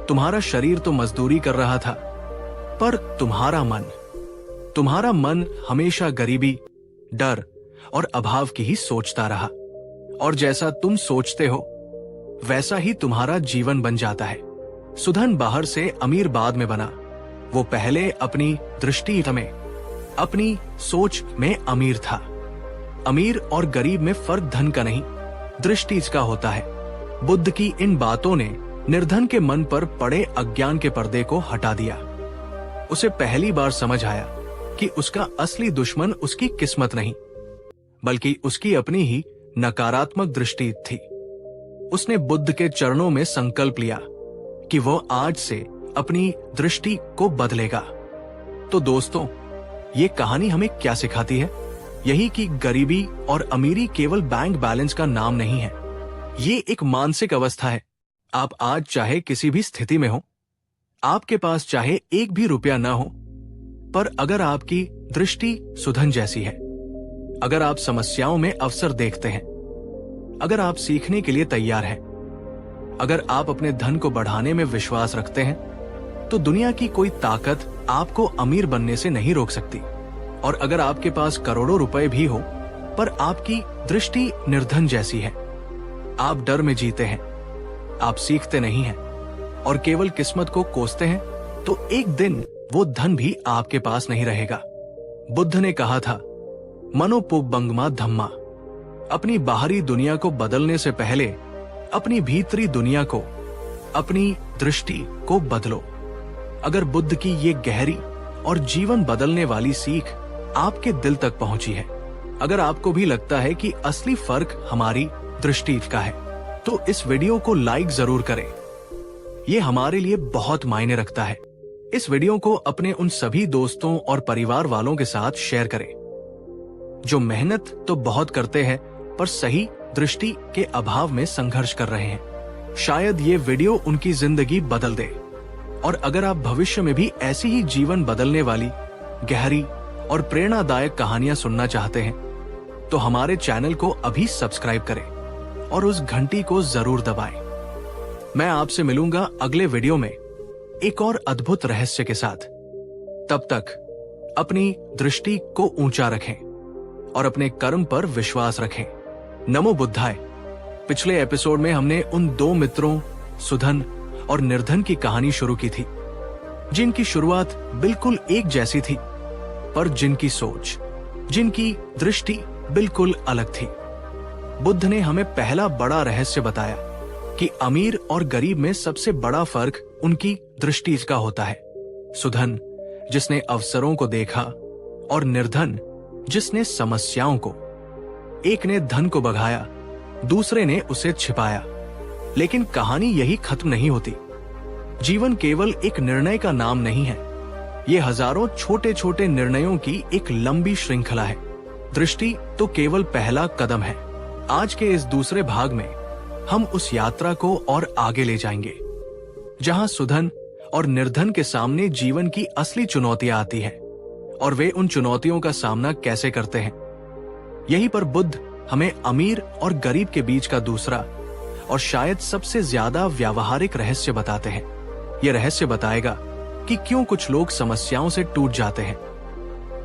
S1: तुम्हारा शरीर तो मजदूरी कर रहा था, पर तुम्हारा मन हमेशा गरीबी, डर और अभाव की ही सोचता रहा, और जैसा तुम सोचते हो वैसा ही तुम्हारा जीवन बन जाता है। सुधन बाहर से अमीर बाद में बना, वो पहले अपनी दृष्टि में, अपनी सोच में अमीर था। अमीर और गरीब में फर्क धन का नहीं, दृष्टि का होता है। बुद्ध की इन बातों ने निर्धन के मन पर पड़े अज्ञान के पर्दे को हटा दिया। उसे पहली बार समझ आया कि उसका असली दुश्मन उसकी किस्मत नहीं, बल्कि उसकी अपनी ही नकारात्मक दृष्टि थी। उसने बुद्ध के चरणों में संकल्प लिया कि वो आज से अपनी दृष्टि को बदलेगा। तो दोस्तों, ये कहानी हमें क्या सिखाती है? यही कि गरीबी और अमीरी केवल बैंक बैलेंस का नाम नहीं है, ये एक मानसिक अवस्था है। आप आज चाहे किसी भी स्थिति में हो, आपके पास चाहे एक भी रुपया ना हो, पर अगर आपकी दृष्टि सुधन जैसी है, अगर आप समस्याओं में अवसर देखते हैं, अगर आप सीखने के लिए तैयार हैं, अगर आप अपने धन को बढ़ाने में विश्वास रखते हैं, तो दुनिया की कोई ताकत आपको अमीर बनने से नहीं रोक सकती। और अगर आपके पास करोड़ों रुपए भी हो, पर आपकी दृष्टि निर्धन जैसी है, आप डर में जीते हैं, आप सीखते नहीं हैं और केवल किस्मत को कोसते हैं, तो एक दिन वो धन भी आपके पास नहीं रहेगा। बुद्ध ने कहा था, मनोपुब्बंगमा धम्मा, अपनी बाहरी दुनिया को बदलने से पहले अपनी भीतरी दुनिया को, अपनी दृष्टि को बदलो। अगर बुद्ध की ये गहरी और जीवन बदलने वाली सीख आपके दिल तक पहुंची है, अगर आपको भी लगता है कि असली फर्क हमारी दृष्टि का है, तो इस वीडियो को लाइक जरूर करें। ये हमारे लिए बहुत मायने रखता है। इस वीडियो को अपने उन सभी दोस्तों और परिवार वालों के साथ शेयर करें जो मेहनत तो बहुत करते हैं पर सही दृष्टि के अभाव में संघर्ष कर रहे हैं। शायद ये वीडियो उनकी जिंदगी बदल दे। और अगर आप भविष्य में भी ऐसी ही जीवन बदलने वाली गहरी और प्रेरणादायक कहानियां सुनना चाहते हैं, तो हमारे चैनल को अभी सब्सक्राइब करें और उस घंटी को जरूर दबाएं। मैं आपसे मिलूंगा अगले वीडियो में एक और अद्भुत रहस्य के साथ। तब तक अपनी दृष्टि को ऊंचा रखें और अपने कर्म पर विश्वास रखें। नमो बुद्धाय। पिछले एपिसोड में हमने उन दो मित्रों सुधन और निर्धन की कहानी शुरू की थी, जिनकी शुरुआत बिल्कुल एक जैसी थी, पर जिनकी सोच, जिनकी दृष्टि बिल्कुल अलग थी। बुद्ध ने हमें पहला बड़ा रहस्य बताया कि अमीर और गरीब में सबसे बड़ा फर्क उनकी दृष्टि का होता है। सुधन जिसने अवसरों को देखा, और निर्धन जिसने समस्याओं को। एक ने धन को बघाया, दूसरे ने उसे छिपाया। लेकिन कहानी यही खत्म नहीं होती। जीवन केवल एक निर्णय का नाम नहीं है, ये हजारों छोटे छोटे निर्णयों की एक लंबी श्रृंखला है। दृष्टि तो केवल पहला कदम है। आज के इस दूसरे भाग में हम उस यात्रा को और आगे ले जाएंगे, जहां सुधन और निर्धन के सामने जीवन की असली चुनौतियां आती हैं और वे उन चुनौतियों का सामना कैसे करते हैं। यहीं पर बुद्ध हमें अमीर और गरीब के बीच का दूसरा और शायद सबसे ज्यादा व्यावहारिक रहस्य बताते हैं। यह रहस्य बताएगा कि क्यों कुछ लोग समस्याओं से टूट जाते हैं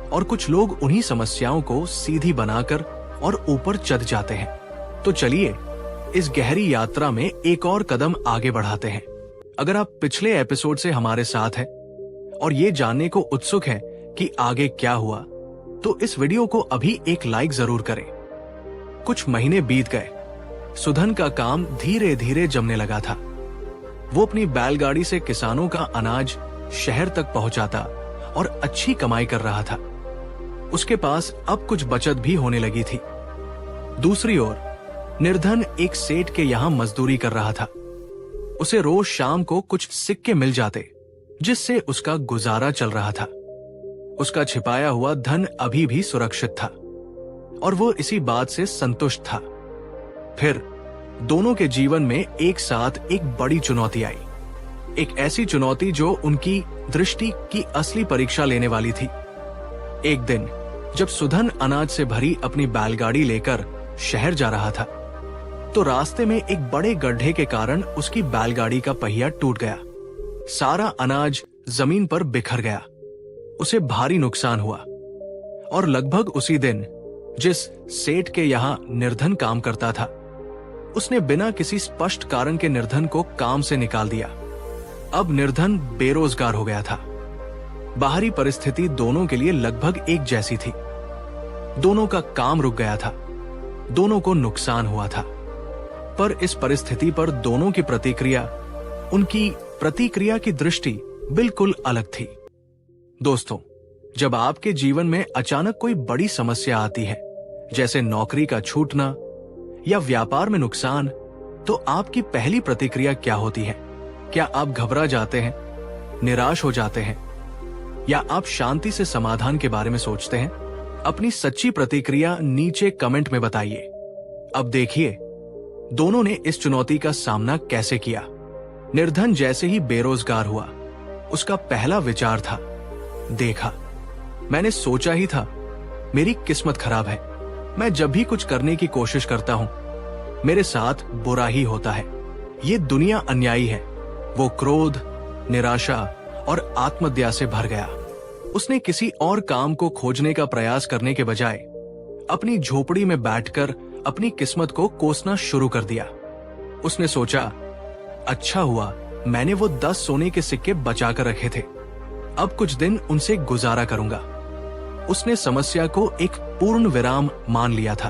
S1: और कुछ लोग उन्हीं समस्याओं को सीधी बनाकर और ऊपर चढ़ जाते हैं। तो चलिए इस गहरी यात्रा में एक और कदम आगे बढ़ाते हैं। अगर आप पिछले एपिसोड से हमारे साथ हैं और ये जानने को उत्सुक हैं कि आगे क्या हुआ, तो इस वीडियो को अभी एक लाइक जरूर करें। कुछ महीने बीत गए। सुधन का काम धीरे धीरे जमने लगा था। वो अपनी बैलगाड़ी से किसानों का अनाज शहर तक पहुंचाता और अच्छी कमाई कर रहा था। उसके पास अब कुछ बचत भी होने लगी थी। दूसरी ओर निर्धन एक सेठ के यहां मजदूरी कर रहा था। उसे रोज शाम को कुछ सिक्के मिल जाते, जिससे उसका गुजारा चल रहा था। उसका छिपाया हुआ धन अभी भी सुरक्षित था और वो इसी बात से संतुष्ट था। फिर दोनों के जीवन में एक साथ एक बड़ी चुनौती आई। एक ऐसी चुनौती जो उनकी दृष्टि की असली परीक्षा लेने वाली थी। एक दिन जब सुधन अनाज से भरी अपनी बैलगाड़ी लेकर शहर जा रहा था, तो रास्ते में एक बड़े गड्ढे के कारण उसकी बैलगाड़ी का पहिया टूट गया। सारा अनाज जमीन पर बिखर गया। उसे भारी नुकसान हुआ और लगभग उसी दिन जिस सेठ के यहां निर्धन काम करता था, उसने बिना किसी स्पष्ट कारण के निर्धन को काम से निकाल दिया। अब निर्धन बेरोजगार हो गया था। बाहरी परिस्थिति दोनों के लिए लगभग एक जैसी थी। दोनों का काम रुक गया था, दोनों को नुकसान हुआ था। पर इस परिस्थिति पर दोनों की प्रतिक्रिया, उनकी प्रतिक्रिया की दृष्टि बिल्कुल अलग थी। दोस्तों, जब आपके जीवन में अचानक कोई बड़ी समस्या आती है, जैसे नौकरी का छूटना या व्यापार में नुकसान, तो आपकी पहली प्रतिक्रिया क्या होती है? क्या आप घबरा जाते हैं, निराश हो जाते हैं, या आप शांति से समाधान के बारे में सोचते हैं? अपनी सच्ची प्रतिक्रिया नीचे कमेंट में बताइए। अब देखिए दोनों ने इस चुनौती का सामना कैसे किया। निर्धन जैसे ही बेरोजगार हुआ, उसका पहला विचार था, देखा, मैंने सोचा ही था, मेरी किस्मत खराब है। मैं जब भी कुछ करने की कोशिश करता हूं, मेरे साथ बुरा ही होता है। ये दुनिया अन्यायी है। वो क्रोध, निराशा और आत्महत्या से भर गया। उसने किसी और काम को खोजने का प्रयास करने के बजाय अपनी झोपड़ी में बैठकर अपनी किस्मत को कोसना शुरू कर दिया। उसने सोचा, अच्छा हुआ मैंने वो 10 सोने के सिक्के बचा कर रखे थे, अब कुछ दिन उनसे गुजारा करूंगा। उसने समस्या को एक पूर्ण विराम मान लिया था।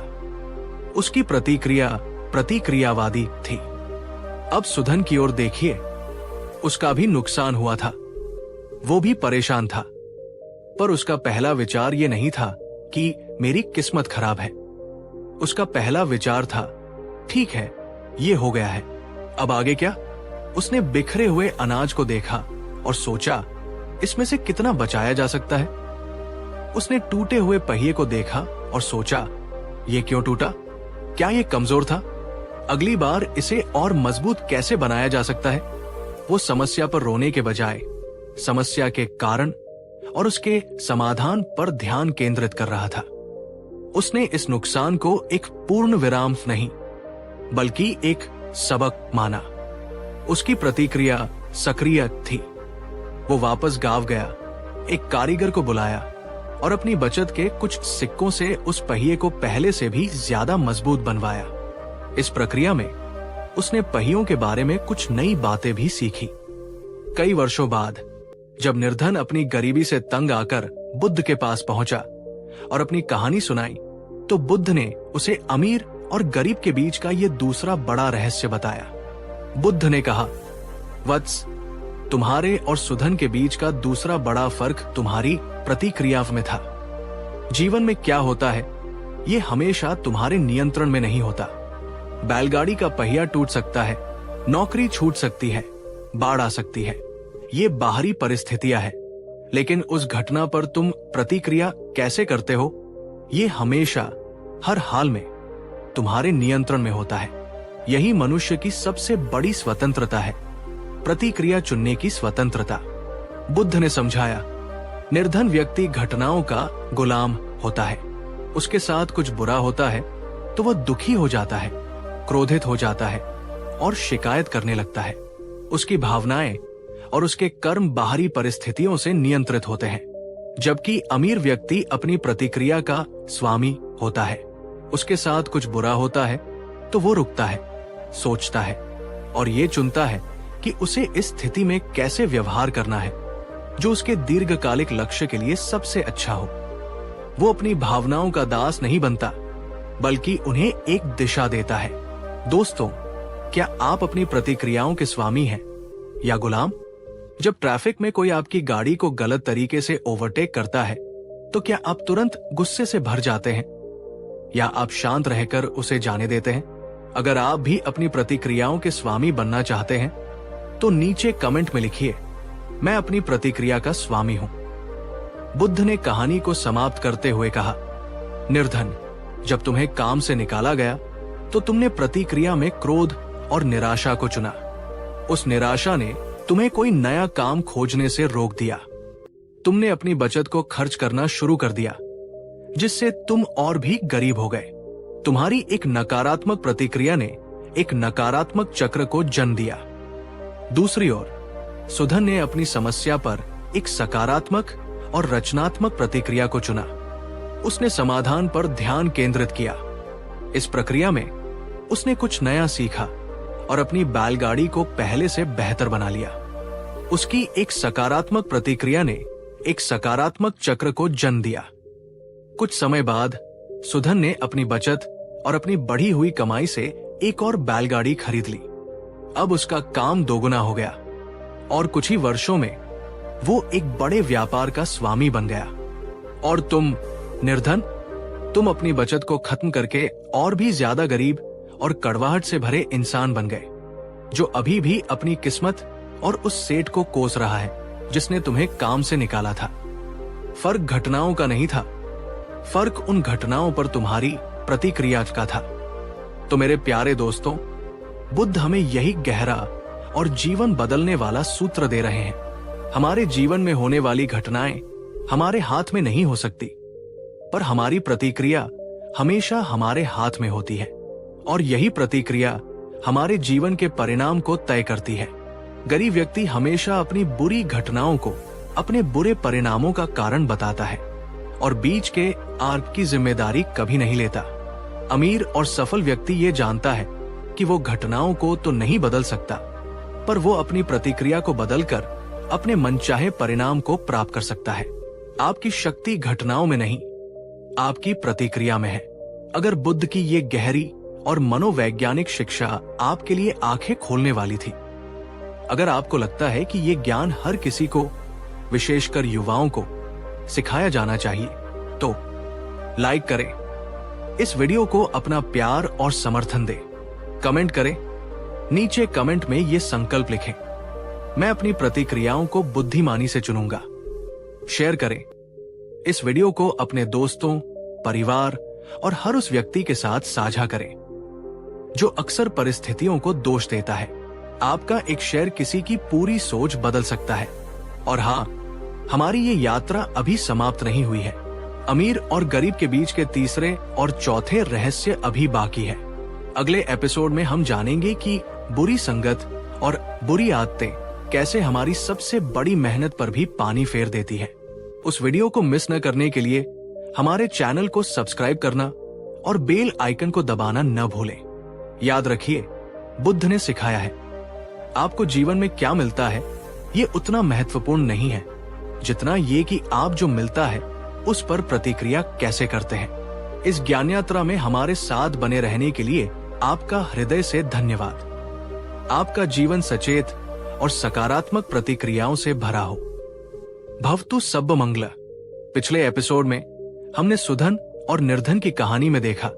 S1: उसकी प्रतिक्रिया प्रतिक्रियावादी थी। अब सुधन की ओर देखिए, उसका भी नुकसान हुआ था, वो भी परेशान था। पर उसका पहला विचार ये नहीं था कि मेरी किस्मत खराब है। उसका पहला विचार था, ठीक है, ये हो गया है, अब आगे क्या? उसने बिखरे हुए अनाज को देखा और सोचा, इसमें से कितना बचाया जा सकता है। उसने टूटे हुए पहिए को देखा और सोचा, ये क्यों टूटा? क्या ये कमजोर था? अगली बार इसे और मजबूत कैसे बनाया जा सकता है? वो समस्या पर रोने के बजाय समस्या के कारण और उसके समाधान पर ध्यान केंद्रित कर रहा था। उसने इस नुकसान को एक पूर्ण विराम नहीं, बल्कि एक सबक माना। उसकी प्रतिक्रिया सक्रिय थी। वो वापस गांव गया, एक कारीगर को बुलाया और अपनी बचत के कुछ सिक्कों से उस पहिए को पहले से भी ज्यादा मजबूत बनवाया। इस प्रक्रिया में उसने पहियों के बारे में कुछ नई बातें भी सीखी। कई वर्षों बाद जब निर्धन अपनी गरीबी से तंग आकर बुद्ध के पास पहुंचा और अपनी कहानी सुनाई, तो बुद्ध ने उसे अमीर और गरीब के बीच का यह दूसरा बड़ा रहस्य बताया। बुद्ध ने कहा, वत्स, तुम्हारे और सुधन के बीच का दूसरा बड़ा फर्क तुम्हारी प्रतिक्रिया में था। जीवन में क्या होता है ये हमेशा तुम्हारे नियंत्रण में नहीं होता। बैलगाड़ी का पहिया टूट सकता है, नौकरी छूट सकती है, बाढ़ आ सकती है, ये बाहरी परिस्थितियां हैं। लेकिन उस घटना पर तुम प्रतिक्रिया कैसे करते हो ये हमेशा हर हाल में तुम्हारे नियंत्रण में होता है। यही मनुष्य की सबसे बड़ी स्वतंत्रता है, प्रतिक्रिया चुनने की स्वतंत्रता। बुद्ध ने समझाया, निर्धन व्यक्ति घटनाओं का गुलाम होता है। उसके साथ कुछ बुरा होता है तो वह दुखी हो जाता है, क्रोधित हो जाता है और शिकायत करने लगता है। उसकी भावनाएं और उसके कर्म बाहरी परिस्थितियों से नियंत्रित होते हैं। जबकि अमीर व्यक्ति अपनी प्रतिक्रिया का स्वामी होता है। उसके साथ कुछ बुरा होता है तो वो रुकता है, सोचता है और ये चुनता है कि उसे इस स्थिति में कैसे व्यवहार करना है जो उसके दीर्घकालिक लक्ष्य के लिए सबसे अच्छा हो। वो अपनी भावनाओं का दास नहीं बनता बल्कि उन्हें एक दिशा देता है। दोस्तों, क्या आप अपनी प्रतिक्रियाओं के स्वामी हैं या गुलाम? जब ट्रैफिक में कोई आपकी गाड़ी को गलत तरीके से ओवरटेक करता है तो क्या आप तुरंत गुस्से से भर जाते हैं या आप शांत रहकर उसे जाने देते हैं? अगर आप भी अपनी प्रतिक्रियाओं के स्वामी बनना चाहते हैं तो नीचे कमेंट में लिखिए, मैं अपनी प्रतिक्रिया का स्वामी हूं। बुद्ध ने कहानी को समाप्त करते हुए कहा, निर्धन, जब तुम्हें काम से निकाला गया तो तुमने प्रतिक्रिया में क्रोध और निराशा को चुना। उस निराशा ने तुम्हें कोई नया काम खोजने से रोक दिया। तुमने अपनी बचत को खर्च करना शुरू कर दिया, जिससे तुम और भी गरीब हो गए। तुम्हारी एक नकारात्मक प्रतिक्रिया ने एक नकारात्मक चक्र को जन्म दिया। दूसरी ओर सुधन ने अपनी समस्या पर एक सकारात्मक और रचनात्मक प्रतिक्रिया को चुना। उसने समाधान पर ध्यान केंद्रित किया। इस प्रक्रिया में उसने कुछ नया सीखा और अपनी बैलगाड़ी को पहले से बेहतर बना लिया। उसकी एक सकारात्मक प्रतिक्रिया ने एक सकारात्मक चक्र को जन्म दिया। कुछ समय बाद सुधन ने अपनी बचत और अपनी बढ़ी हुई कमाई से एक और बैलगाड़ी खरीद ली। अब उसका काम दोगुना हो गया और कुछ ही वर्षों में वो एक बड़े व्यापार का स्वामी बन गया। और तुम निर्धन, तुम अपनी बचत को खत्म करके और भी ज्यादा गरीब और कड़वाहट से भरे इंसान बन गए, जो अभी भी अपनी किस्मत और उस सेठ को कोस रहा है जिसने तुम्हें काम से निकाला था। फर्क घटनाओं का नहीं था, फर्क उन घटनाओं पर तुम्हारी प्रतिक्रिया का था। तो मेरे प्यारे दोस्तों, बुद्ध हमें यही गहरा और जीवन बदलने वाला सूत्र दे रहे हैं। हमारे जीवन में होने वाली घटनाएं हमारे हाथ में नहीं हो सकती, पर हमारी प्रतिक्रिया हमेशा हमारे हाथ में होती है और यही प्रतिक्रिया हमारे जीवन के परिणाम को तय करती है। गरीब व्यक्ति हमेशा अपनी बुरी घटनाओं को अपने बुरे परिणामों का कारण बताता है और बीच के आर्क की जिम्मेदारी कभी नहीं लेता। अमीर और सफल व्यक्ति ये जानता है कि वो घटनाओं को तो नहीं बदल सकता, पर वो अपनी प्रतिक्रिया को बदलकर अपने मनचाहे परिणाम को प्राप्त कर सकता है। आपकी शक्ति घटनाओं में नहीं, आपकी प्रतिक्रिया में है। अगर बुद्ध की ये गहरी और मनोवैज्ञानिक शिक्षा आपके लिए आंखें खोलने वाली थी, अगर आपको लगता है कि ये ज्ञान हर किसी को, विशेषकर युवाओं को सिखाया जाना चाहिए, तो लाइक करें, इस वीडियो को अपना प्यार और समर्थन दें, कमेंट करें, नीचे कमेंट में ये संकल्प लिखें, मैं अपनी प्रतिक्रियाओं को बुद्धिमानी से चुनूंगा। शेयर करें इस वीडियो को अपने दोस्तों, परिवार और हर उस व्यक्ति के साथ साझा करें जो अक्सर परिस्थितियों को दोष देता है। आपका एक शेयर किसी की पूरी सोच बदल सकता है। और हाँ, हमारी ये यात्रा अभी समाप्त नहीं हुई है। अमीर और गरीब के बीच के तीसरे और चौथे रहस्य अभी बाकी है। अगले एपिसोड में हम जानेंगे कि बुरी संगत और बुरी आदतें कैसे हमारी सबसे बड़ी मेहनत पर भी पानी फेर देती है। उस वीडियो को मिस न करने के लिए हमारे चैनल को सब्सक्राइब करना और बेल आइकन को दबाना न भूलें। याद रखिए, बुद्ध ने सिखाया है, आपको जीवन में क्या मिलता है ये उतना महत्वपूर्ण नहीं है जितना ये कि आप जो मिलता है उस पर प्रतिक्रिया कैसे करते हैं। इस ज्ञान यात्रा में हमारे साथ बने रहने के लिए आपका हृदय से धन्यवाद। आपका जीवन सचेत और सकारात्मक प्रतिक्रियाओं से भरा हो। भवतु सब्ब मंगल। पिछले एपिसोड में हमने सुधन और निर्धन की कहानी में देखा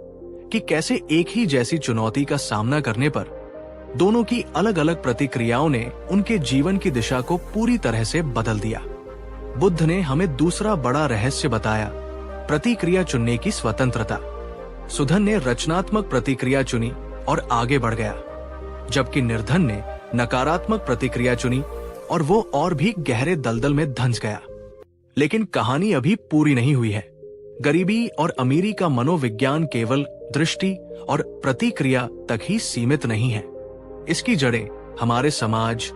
S1: कि कैसे एक ही जैसी चुनौती का सामना करने पर दोनों की अलग अलग प्रतिक्रियाओं ने उनके जीवन की दिशा को पूरी तरह से बदल दिया। बुद्ध ने हमें दूसरा बड़ा रहस्य बताया, प्रतिक्रिया चुनने की स्वतंत्रता। सुधन ने रचनात्मक प्रतिक्रिया चुनी और आगे बढ़ गया, जबकि निर्धन ने नकारात्मक प्रतिक्रिया चुनी और वो और भी गहरे दलदल में धंस गया। लेकिन कहानी अभी पूरी नहीं हुई है। गरीबी और अमीरी का मनोविज्ञान केवल दृष्टि और प्रतिक्रिया तक ही सीमित नहीं है। इसकी जड़ें हमारे समाज,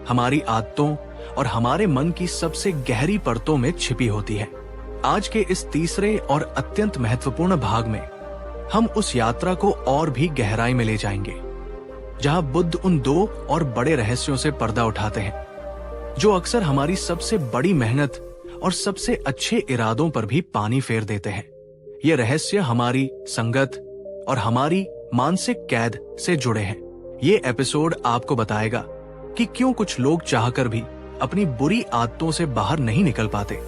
S1: हमारी आदतों और हमारे मन की सबसे गहरी परतों में छिपी होती है। आज के इस तीसरे और अत्यंत महत्वपूर्ण भाग में हम उस यात्रा को और भी गहराई में ले जाएंगे, जहां बुद्ध उन दो और बड़े रहस्यों से पर्दा उठाते हैं जो अक्सर हमारी सबसे बड़ी मेहनत और सबसे अच्छे इरादों पर भी पानी फेर देते हैं। ये रहस्य हमारी संगत और हमारी मानसिक कैद से जुड़े हैं। ये एपिसोड आपको बताएगा कि क्यों कुछ लोग चाहकर भी अपनी बुरी आदतों से बाहर नहीं निकल पाते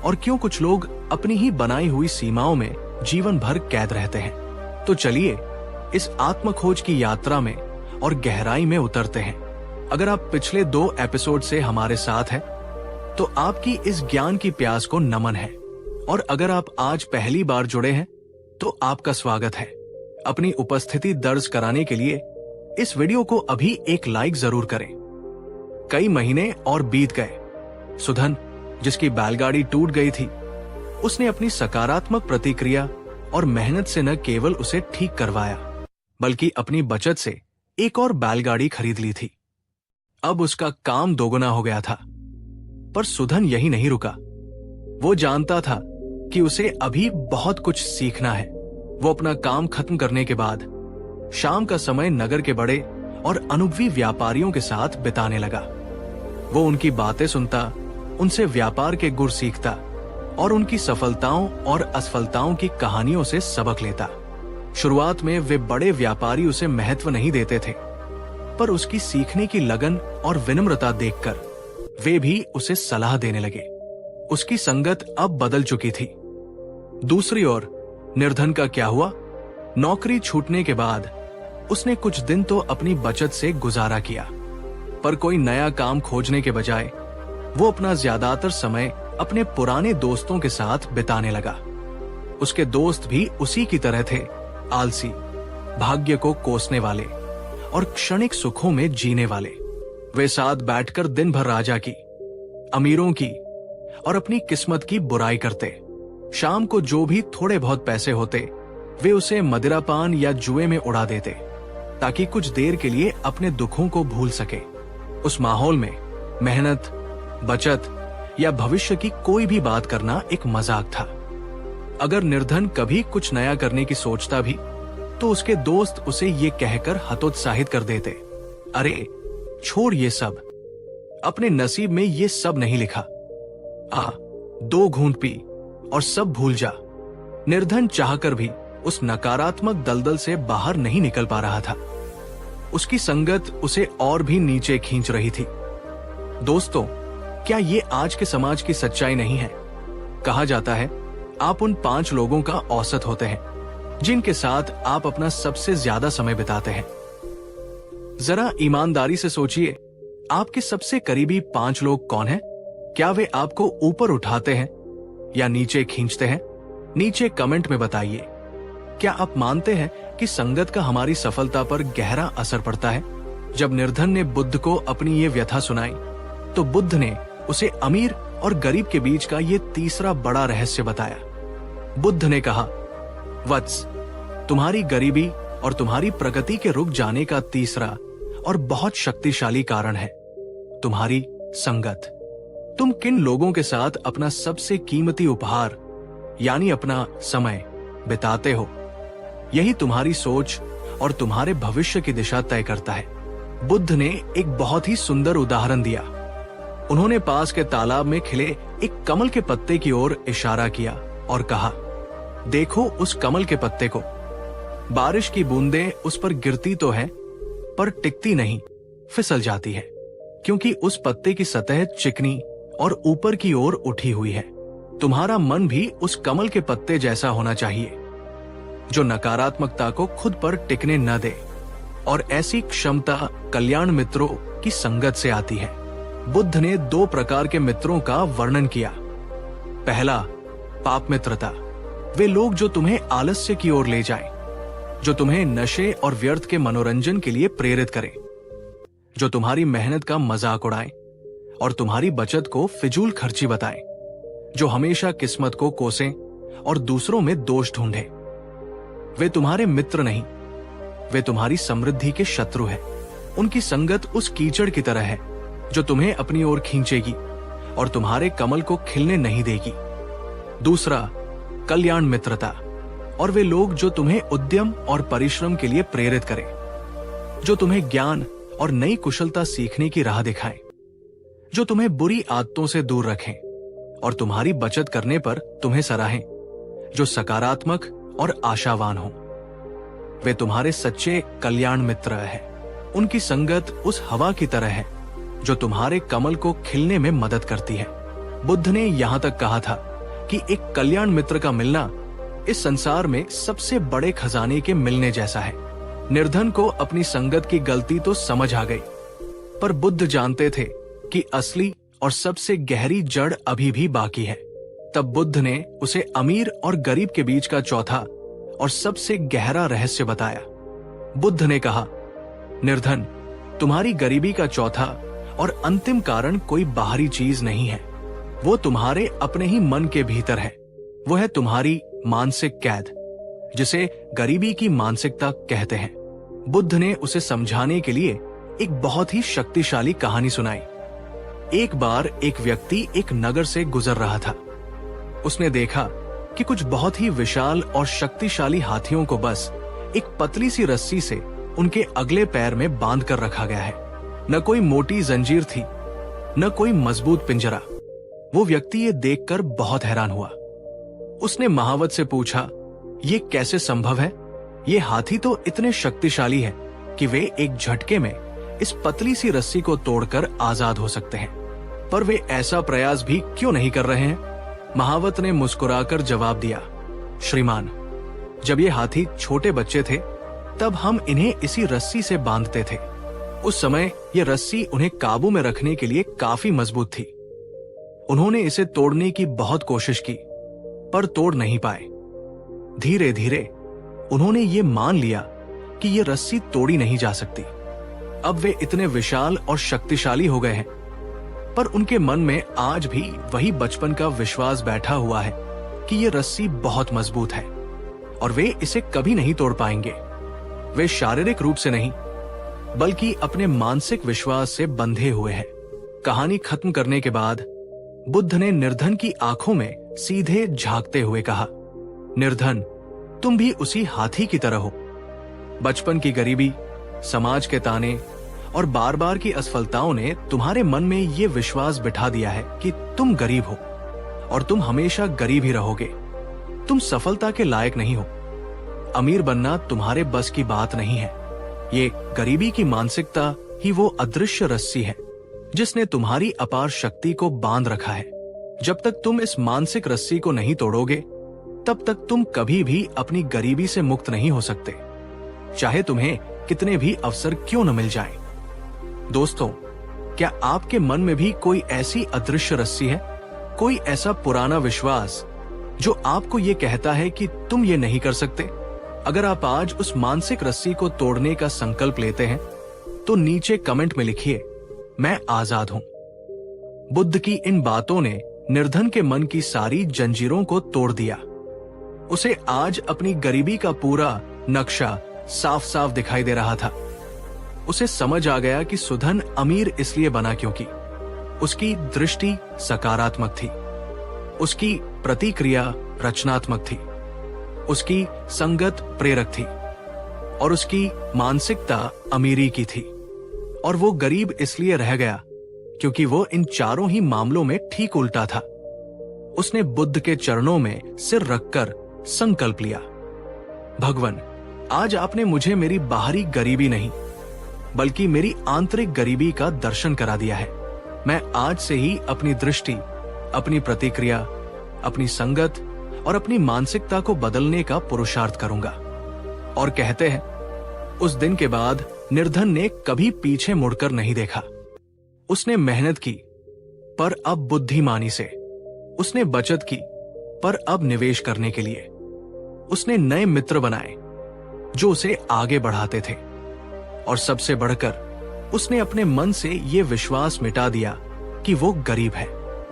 S1: और क्यों कुछ लोग अपनी ही बनाई हुई सीमाओं में जीवन भर कैद रहते हैं। तो चलिए इस आत्मखोज की यात्रा में और गहराई में उतरते हैं। अगर आप पिछले 2 एपिसोड से हमारे साथ हैं, तो आपकी इस ज्ञान की प्यास को नमन है, और अगर आप आज पहली बार जुड़े हैं तो आपका स्वागत है। अपनी उपस्थिति दर्ज कराने के लिए इस वीडियो को अभी एक लाइक जरूर करें। कई महीने और बीत गए। सुधन, जिसकी बैलगाड़ी टूट गई थी, उसने अपनी सकारात्मक प्रतिक्रिया और मेहनत से न केवल उसे ठीक करवाया, बल्कि अपनी बचत से एक और बैलगाड़ी खरीद ली थी। अब उसका काम दोगुना हो गया था। पर सुधन यही नहीं रुका। वो जानता था कि उसे अभी बहुत कुछ सीखना है। वो अपना काम खत्म करने के बाद शाम का समय नगर के बड़े और अनुभवी व्यापारियों के साथ बिताने लगा। वो उनकी बातें सुनता, उनसे व्यापार के गुर सीखता और उनकी सफलताओं और असफलताओं की कहानियों से सबक लेता। शुरुआत में वे बड़े व्यापारी उसे महत्व नहीं देते थे, पर उसकी सीखने की लगन और विनम्रता देखकर वे भी उसे सलाह देने लगे। उसकी संगत अब बदल चुकी थी। दूसरी ओर निर्धन का क्या हुआ? नौकरी छूटने के बाद उसने कुछ दिन तो अपनी बचत से गुजारा किया, पर कोई नया काम खोजने के बजाय वो अपना ज्यादातर समय अपने पुराने दोस्तों के साथ बिताने लगा। उसके दोस्त भी उसी की तरह थे, आलसी, भाग्य को कोसने वाले और क्षणिक सुखों में जीने वाले। वे साथ बैठकर दिन भर राजा की, अमीरों की और अपनी किस्मत की बुराई करते। शाम को जो भी थोड़े बहुत पैसे होते, वे उसे मदिरापान या जुए में उड़ा देते, ताकि कुछ देर के लिए अपने दुखों को भूल सके। उस माहौल में मेहनत, बचत या भविष्य की कोई भी बात करना एक मजाक था। अगर निर्धन कभी कुछ नया करने की सोचता भी, तो उसके दोस्त उसे ये कहकर हतोत्साहित कर देते, अरे छोड़ ये सब, अपने नसीब में ये सब नहीं लिखा। 2 घूंट पी और सब भूल जा। निर्धन चाहकर भी उस नकारात्मक दलदल से बाहर नहीं निकल पा रहा था। उसकी संगत उसे और भी नीचे खींच रही थी। दोस्तों, क्या ये आज के समाज की सच्चाई नहीं है? कहा जाता है, आप उन 5 लोगों का औसत होते हैं जिनके साथ आप अपना सबसे ज्यादा समय बिताते हैं। जरा ईमानदारी से सोचिए, आपके सबसे करीबी 5 लोग कौन हैं? क्या वे आपको ऊपर उठाते हैं या नीचे खींचते हैं? नीचे कमेंट में बताइए। क्या आप मानते हैं कि संगत का हमारी सफलता पर गहरा असर पड़ता है? जब निर्धन ने बुद्ध को अपनी ये व्यथा सुनाई, तो बुद्ध ने उसे अमीर और गरीब के बीच का ये तीसरा बड़ा रहस्य बताया। बुद्ध ने कहा, वत्स, तुम्हारी गरीबी और तुम्हारी प्रगति के रुक जाने का तीसरा और बहुत शक्तिशाली कारण है तुम्हारी संगत। तुम किन लोगों के साथ अपना सबसे कीमती उपहार यानी अपना समय बिताते हो, यही तुम्हारी सोच और तुम्हारे भविष्य की दिशा तय करता है। बुद्ध ने एक बहुत ही सुंदर उदाहरण दिया। उन्होंने पास के तालाब में खिले एक कमल के पत्ते की ओर इशारा किया और कहा, देखो उस कमल के पत्ते को। बारिश की बूंदें उस पर गिरती तो है, पर टिकती नहीं, फिसल जाती है। क्योंकि उस पत्ते की सतह चिकनी और ऊपर की ओर उठी हुई है। तुम्हारा मन भी उस कमल के पत्ते जैसा होना चाहिए, जो नकारात्मकता को खुद पर टिकने न दे। और ऐसी क्षमता कल्याण मित्रों की संगत से आती है। बुद्ध ने 2 प्रकार के मित्रों का वर्णन किया। पहला, पाप मित्रता। वे लोग जो तुम्हें आलस्य की ओर ले जाएं, जो तुम्हें नशे और व्यर्थ के मनोरंजन के लिए प्रेरित करें, जो तुम्हारी मेहनत का मजाक उड़ाएं और तुम्हारी बचत को फिजूल खर्ची बताएं, जो हमेशा किस्मत को कोसें और दूसरों में दोष ढूंढें। वे तुम्हारे मित्र नहीं, वे तुम्हारी समृद्धि के शत्रु हैं। उनकी संगत उस कीचड़ की तरह है जो तुम्हें अपनी ओर खींचेगी और तुम्हारे कमल को खिलने नहीं देगी। दूसरा, कल्याण मित्रता। और वे लोग जो तुम्हें उद्यम और परिश्रम के लिए प्रेरित करें, जो तुम्हें ज्ञान और नई कुशलता सीखने की राह दिखाएं, जो तुम्हें बुरी आदतों से दूर रखें और तुम्हारी बचत करने पर तुम्हें सराहें, जो सकारात्मक और आशावान हो। वे तुम्हारे सच्चे कल्याण मित्र हैं। उनकी संगत उस हवा की तरह है जो तुम्हारे कमल को खिलने में मदद करती है। बुद्ध ने यहां तक कहा था कि एक कल्याण मित्र का मिलना इस संसार में सबसे बड़े खजाने के मिलने जैसा है। निर्धन को अपनी संगत की गलती तो समझ आ गई, पर बुद्ध जानते थे कि असली और सबसे गहरी जड़ अभी भी बाकी है। तब बुद्ध ने उसे अमीर और गरीब के बीच का चौथा और सबसे गहरा रहस्य बताया। बुद्ध ने कहा, निर्धन, तुम्हारी गरीबी का चौथा और अंतिम कारण कोई बाहरी चीज नहीं है, वो तुम्हारे अपने ही मन के भीतर है। वो है तुम्हारी मानसिक कैद, जिसे गरीबी की मानसिकता कहते हैं। बुद्ध ने उसे समझाने के लिए एक बहुत ही शक्तिशाली कहानी सुनाई। एक बार एक व्यक्ति एक नगर से गुजर रहा था। उसने देखा कि कुछ बहुत ही विशाल और शक्तिशाली हाथियों को बस एक पतली सी रस्सी से उनके अगले पैर में बांध कर रखा गया है। न कोई मोटी जंजीर थी, न कोई मजबूत पिंजरा। वो व्यक्ति ये देखकर बहुत हैरान हुआ। उसने महावत से पूछा, ये कैसे संभव है? ये हाथी तो इतने शक्तिशाली है कि वे एक झटके में इस पतली सी रस्सी को तोड़कर आजाद हो सकते हैं, पर वे ऐसा प्रयास भी क्यों नहीं कर रहे हैं? महावत ने मुस्कुराकर जवाब दिया, श्रीमान, जब ये हाथी छोटे बच्चे थे तब हम इन्हें इसी रस्सी से बांधते थे। उस समय ये रस्सी उन्हें काबू में रखने के लिए काफी मजबूत थी। उन्होंने इसे तोड़ने की बहुत कोशिश की, पर तोड़ नहीं पाए। धीरे धीरे उन्होंने ये मान लिया कि ये रस्सी तोड़ी नहीं जा सकती। अब वे इतने विशाल और शक्तिशाली हो गए हैं, पर उनके मन में आज भी वही बचपन का विश्वास बैठा हुआ है कि ये रस्सी बहुत मजबूत है और वे इसे कभी नहीं तोड़ पाएंगे। वे शारीरिक रूप से नहीं, बल्कि अपने मानसिक विश्वास से बंधे हुए हैं। कहानी खत्म करने के बाद बुद्ध ने निर्धन की आंखों में सीधे झांकते हुए कहा, निर्धन, तुम भी उसी हाथी की तरह हो। बचपन की गरीबी, समाज के ताने और बार बार की असफलताओं ने तुम्हारे मन में ये विश्वास बिठा दिया है कि तुम गरीब हो और तुम हमेशा गरीब ही रहोगे। तुम सफलता के लायक नहीं हो। अमीर बनना तुम्हारे बस की बात नहीं है। ये गरीबी की मानसिकता ही वो अदृश्य रस्सी है जिसने तुम्हारी अपार शक्ति को बांध रखा है। जब तक तुम इस मानसिक रस्सी को नहीं तोड़ोगे, तब तक तुम कभी भी अपनी गरीबी से मुक्त नहीं हो सकते, चाहे तुम्हें कितने भी अवसर क्यों न मिल जाएं। दोस्तों, क्या आपके मन में भी कोई ऐसी अदृश्य रस्सी है, कोई ऐसा पुराना विश्वास जो आपको ये कहता है कि तुम ये नहीं कर सकते? अगर आप आज उस मानसिक रस्सी को तोड़ने का संकल्प लेते हैं, तो नीचे कमेंट में लिखिए, मैं आजाद हूं। बुद्ध की इन बातों ने निर्धन के मन की सारी जंजीरों को तोड़ दिया। उसे आज अपनी गरीबी का पूरा नक्शा साफ साफ दिखाई दे रहा था। उसे समझ आ गया कि सुधन अमीर इसलिए बना क्योंकि उसकी दृष्टि सकारात्मक थी, उसकी प्रतिक्रिया रचनात्मक थी, उसकी संगत प्रेरक थी और उसकी मानसिकता अमीरी की थी। और वो गरीब इसलिए रह गया क्योंकि वो इन चारों ही मामलों में ठीक उल्टा था। उसने बुद्ध के चरणों में सिर रखकर संकल्प लिया, भगवान, आज आपने मुझे मेरी बाहरी गरीबी नहीं, बल्कि मेरी आंतरिक गरीबी का दर्शन करा दिया है। मैं आज से ही अपनी दृष्टि, अपनी प्रतिक्रिया, अपनी संगत और अपनी मानसिकता को बदलने का पुरुषार्थ करूंगा। और कहते हैं, उस दिन के बाद निर्धन ने कभी पीछे मुड़कर नहीं देखा। उसने मेहनत की, पर अब बुद्धिमानी से। उसने बचत की, पर अब निवेश करने के लिए। उसने नए मित्र बनाए जो उसे आगे बढ़ाते थे। और सबसे बढ़कर उसने अपने मन से ये विश्वास मिटा दिया कि वो गरीब है।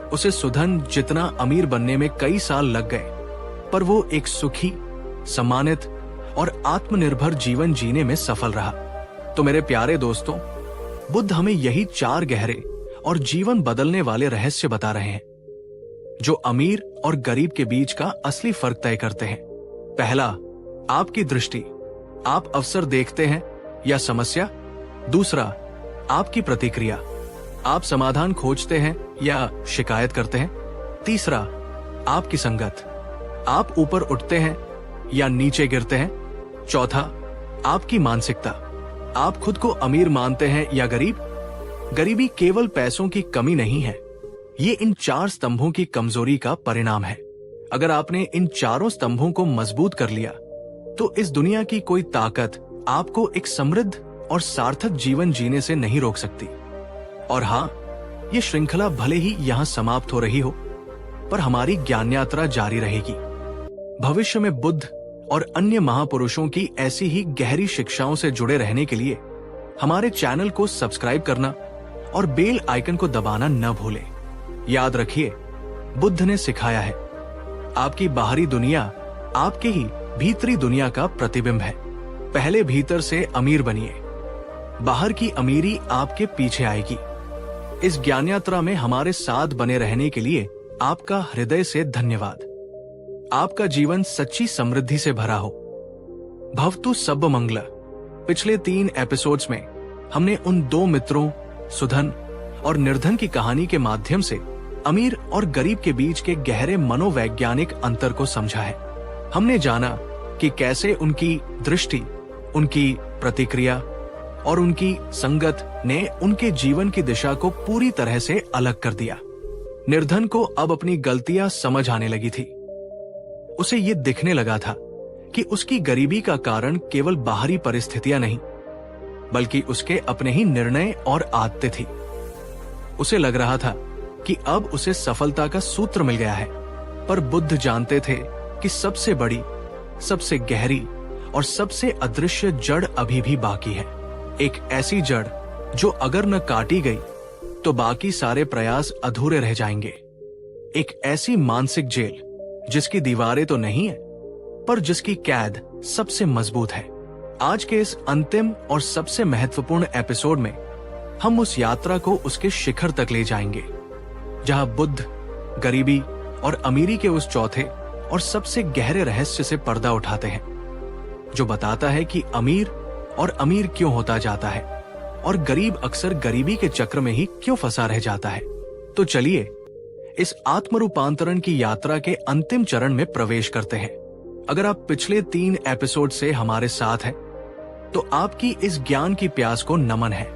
S1: उसे सुधन जितना अमीर बनने में कई साल लग गए, पर वो एक सुखी, सम्मानित और आत्मनिर्भर जीवन जीने में सफल रहा। तो मेरे प्यारे दोस्तों, बुद्ध हमें यही 4 गहरे और जीवन बदलने वाले रहस्य बता रहे हैं, जो अमीर और गरीब के बीच का असली फर्क तय करते हैं। पहला, आपकी दृष्टि। आप अवसर देखते हैं या समस्या? दूसरा, आपकी प्रतिक्रिया। आप समाधान खोजते हैं या शिकायत करते हैं? तीसरा, आपकी संगत। आप ऊपर उठते हैं या नीचे गिरते हैं? चौथा, आपकी मानसिकता। आप खुद को अमीर मानते हैं या गरीब? गरीबी केवल पैसों की कमी नहीं है, ये इन 4 स्तंभों की कमजोरी का परिणाम है। अगर आपने इन चारों स्तंभों को मजबूत कर लिया, तो इस दुनिया की कोई ताकत आपको एक समृद्ध और सार्थक जीवन जीने से नहीं रोक सकती। और हाँ, ये श्रृंखला भले ही यहाँ समाप्त हो रही हो, पर हमारी ज्ञान यात्रा जारी रहेगी। भविष्य में बुद्ध और अन्य महापुरुषों की ऐसी ही गहरी शिक्षाओं से जुड़े रहने के लिए हमारे चैनल को सब्सक्राइब करना और बेल आइकन को दबाना न भूलें। याद रखिए, बुद्ध ने सिखाया है, आपकी बाहरी दुनिया आपके ही भीतरी दुनिया का प्रतिबिंब है। पहले भीतर से अमीर बनिए, बाहर की अमीरी आपके पीछे आएगी। इस ज्ञान यात्रा में हमारे साथ बने रहने के लिए आपका हृदय से धन्यवाद। आपका जीवन सच्ची समृद्धि से भरा हो। भवतु सब्ब मंगल। पिछले 3 एपिसोड्स में हमने उन 2 मित्रों, सुधन और निर्धन की कहानी के माध्यम से अमीर और गरीब के बीच के गहरे मनोवैज्ञानिक अंतर को समझा है। हमने जाना कि कैसे उनकी दृष्टि, उनकी प्रतिक्रिया और उनकी संगत ने उनके जीवन की दिशा को पूरी तरह से अलग कर दिया। निर्धन को अब अपनी गलतियां समझ आने लगी थी। उसे ये दिखने लगा था कि उसकी गरीबी का कारण केवल बाहरी परिस्थितियां नहीं, बल्कि उसके अपने ही निर्णय और आदतें थी। उसे लग रहा था कि अब उसे सफलता का सूत्र मिल गया है, पर बुद्ध जानते थे कि सबसे बड़ी, सबसे गहरी और सबसे अदृश्य जड़ अभी भी बाकी है। एक ऐसी जड़ जो अगर न काटी गई तो बाकी सारे प्रयास अधूरे रह जाएंगे। एक ऐसी मानसिक जेल जिसकी दीवारें तो नहीं है, पर जिसकी कैद सबसे मजबूत है। आज के इस अंतिम और सबसे महत्वपूर्ण एपिसोड में हम उस यात्रा को उसके शिखर तक ले जाएंगे, जहां बुद्ध गरीबी और अमीरी के उस चौथे और सबसे गहरे रहस्य से पर्दा उठाते हैं, जो बताता है कि अमीर और अमीर क्यों होता जाता है और गरीब अक्सर गरीबी के चक्र में ही क्यों फंसा रह जाता है। तो चलिए इस आत्म रूपांतरण की यात्रा के अंतिम चरण में प्रवेश करते हैं। अगर आप पिछले 3 एपिसोड से हमारे साथ हैं, तो आपकी इस ज्ञान की प्यास को नमन है।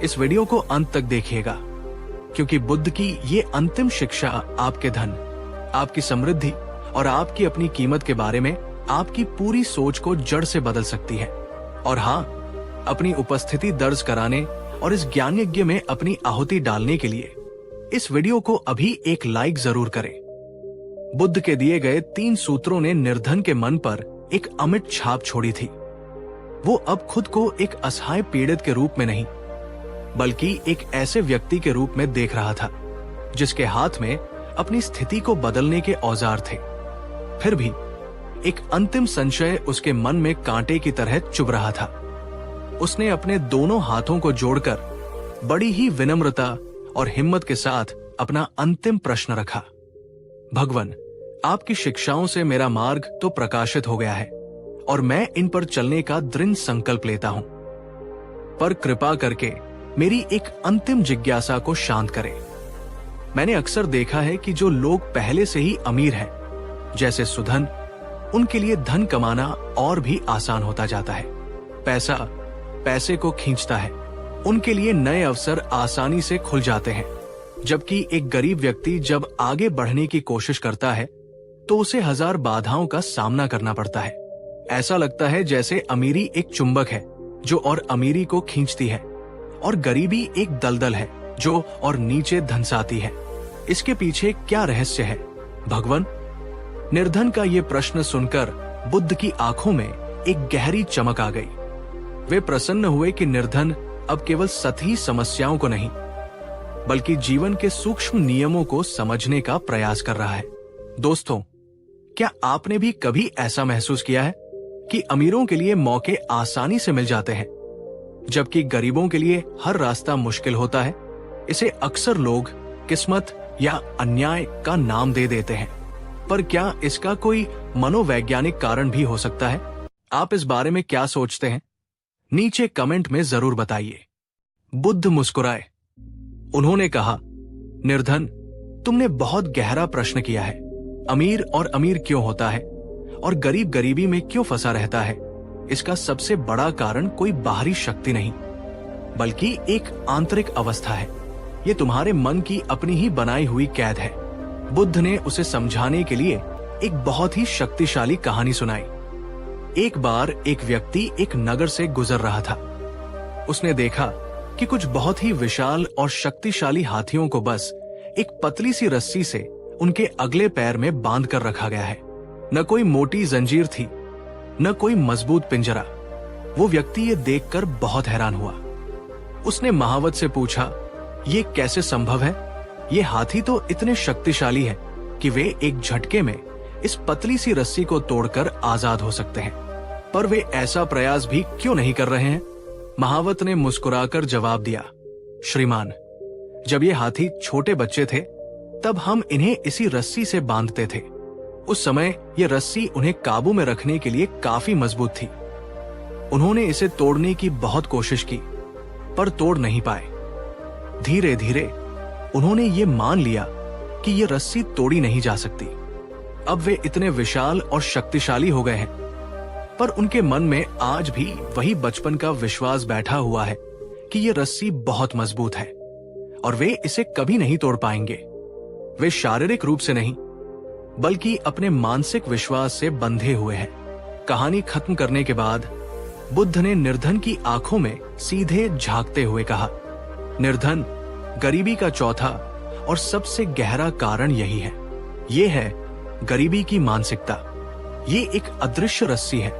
S1: इस वीडियो को अंत तक देखिएगा, क्योंकि बुद्ध की ये अंतिम शिक्षा आपके धन, आपकी समृद्धि और आपकी अपनी कीमत के बारे में आपकी पूरी सोच को जड़ से बदल सकती है। और हाँ, अपनी उपस्थिति दर्ज कराने और इस ज्ञान यज्ञ में अपनी आहुति डालने के लिए इस वीडियो को अभी एक लाइक जरूर करें। बुद्ध के दिए गए 3 सूत्रों ने निर्धन के मन पर एक अमिट छाप छोड़ी थी। वो अब खुद को एक असहाय पीड़ित के रूप में नहीं, बल्कि एक ऐसे व्यक्ति के रूप में देख रहा था जिसके हाथ में अपनी स्थिति को बदलने के औजार थे। फिर भी एक अंतिम संशय उसके मन में कांटे की तरह चुभ रहा था। उसने अपने दोनों हाथों को जोड़कर बड़ी ही विनम्रता और हिम्मत के साथ अपना अंतिम प्रश्न रखा। भगवान, आपकी शिक्षाओं से मेरा मार्ग तो प्रकाशित हो गया है और मैं इन पर चलने का दृढ़ संकल्प लेता हूं, पर कृपा करके मेरी एक अंतिम जिज्ञासा को शांत करें। मैंने अक्सर देखा है कि जो लोग पहले से ही अमीर हैं, जैसे सुधन, उनके लिए धन कमाना और भी आसान होता जाता है। पैसा पैसे को खींचता है उनके लिए नए अवसर आसानी से खुल जाते हैं, जबकि एक गरीब व्यक्ति जब आगे बढ़ने की कोशिश करता है तो उसे हजार बाधाओं का सामना करना पड़ता है। ऐसा लगता है जैसे अमीरी एक चुंबक है जो और अमीरी को खींचती है, और गरीबी एक दलदल है जो और नीचे धंसाती है। इसके पीछे क्या रहस्य है भगवान? निर्धन का ये प्रश्न सुनकर बुद्ध की आंखों में एक गहरी चमक आ गई। वे प्रसन्न हुए कि निर्धन अब केवल सतही समस्याओं को नहीं बल्कि जीवन के सूक्ष्म नियमों को समझने का प्रयास कर रहा है। दोस्तों, क्या आपने भी कभी ऐसा महसूस किया है कि अमीरों के लिए मौके आसानी से मिल जाते हैं जबकि गरीबों के लिए हर रास्ता मुश्किल होता है? इसे अक्सर लोग किस्मत या अन्याय का नाम दे देते हैं, पर क्या इसका कोई मनोवैज्ञानिक कारण भी हो सकता है? आप इस बारे में क्या सोचते हैं? नीचे कमेंट में जरूर बताइए। बुद्ध मुस्कुराए। उन्होंने कहा, निर्धन, तुमने बहुत गहरा प्रश्न किया है। अमीर और अमीर क्यों होता है और गरीब गरीबी में क्यों फंसा रहता है? इसका सबसे बड़ा कारण कोई बाहरी शक्ति नहीं बल्कि एक आंतरिक अवस्था है। ये तुम्हारे मन की अपनी ही बनाई हुई कैद है। बुद्ध ने उसे समझाने के लिए एक बहुत ही शक्तिशाली कहानी सुनाई। एक बार एक व्यक्ति एक नगर से गुजर रहा था। उसने देखा कि कुछ बहुत ही विशाल और शक्तिशाली हाथियों को बस एक पतली सी रस्सी से उनके अगले पैर में बांध कर रखा गया है। न कोई मोटी जंजीर थी, न कोई मजबूत पिंजरा। वो व्यक्ति ये देखकर बहुत हैरान हुआ। उसने महावत से पूछा, ये कैसे संभव है? ये हाथी तो इतने शक्तिशाली है कि वे एक झटके में इस पतली सी रस्सी को तोड़कर आजाद हो सकते हैं, पर वे ऐसा प्रयास भी क्यों नहीं कर रहे हैं? महावत ने मुस्कुराकर जवाब दिया, श्रीमान, जब ये हाथी छोटे बच्चे थे तब हम इन्हें इसी रस्सी से बांधते थे। उस समय ये रस्सी उन्हें काबू में रखने के लिए काफी मजबूत थी। उन्होंने इसे तोड़ने की बहुत कोशिश की पर तोड़ नहीं पाए। धीरे धीरे उन्होंने ये मान लिया कि ये रस्सी तोड़ी नहीं जा सकती। अब वे इतने विशाल और शक्तिशाली हो गए हैं, पर उनके मन में आज भी वही बचपन का विश्वास बैठा हुआ है कि ये रस्सी बहुत मजबूत है और वे इसे कभी नहीं तोड़ पाएंगे। वे शारीरिक रूप से नहीं बल्कि अपने मानसिक विश्वास से बंधे हुए हैं। कहानी खत्म करने के बाद बुद्ध ने निर्धन की आंखों में सीधे झांकते हुए कहा, निर्धन, गरीबी का चौथा और सबसे गहरा कारण यही है। ये है गरीबी की मानसिकता। ये एक अदृश्य रस्सी है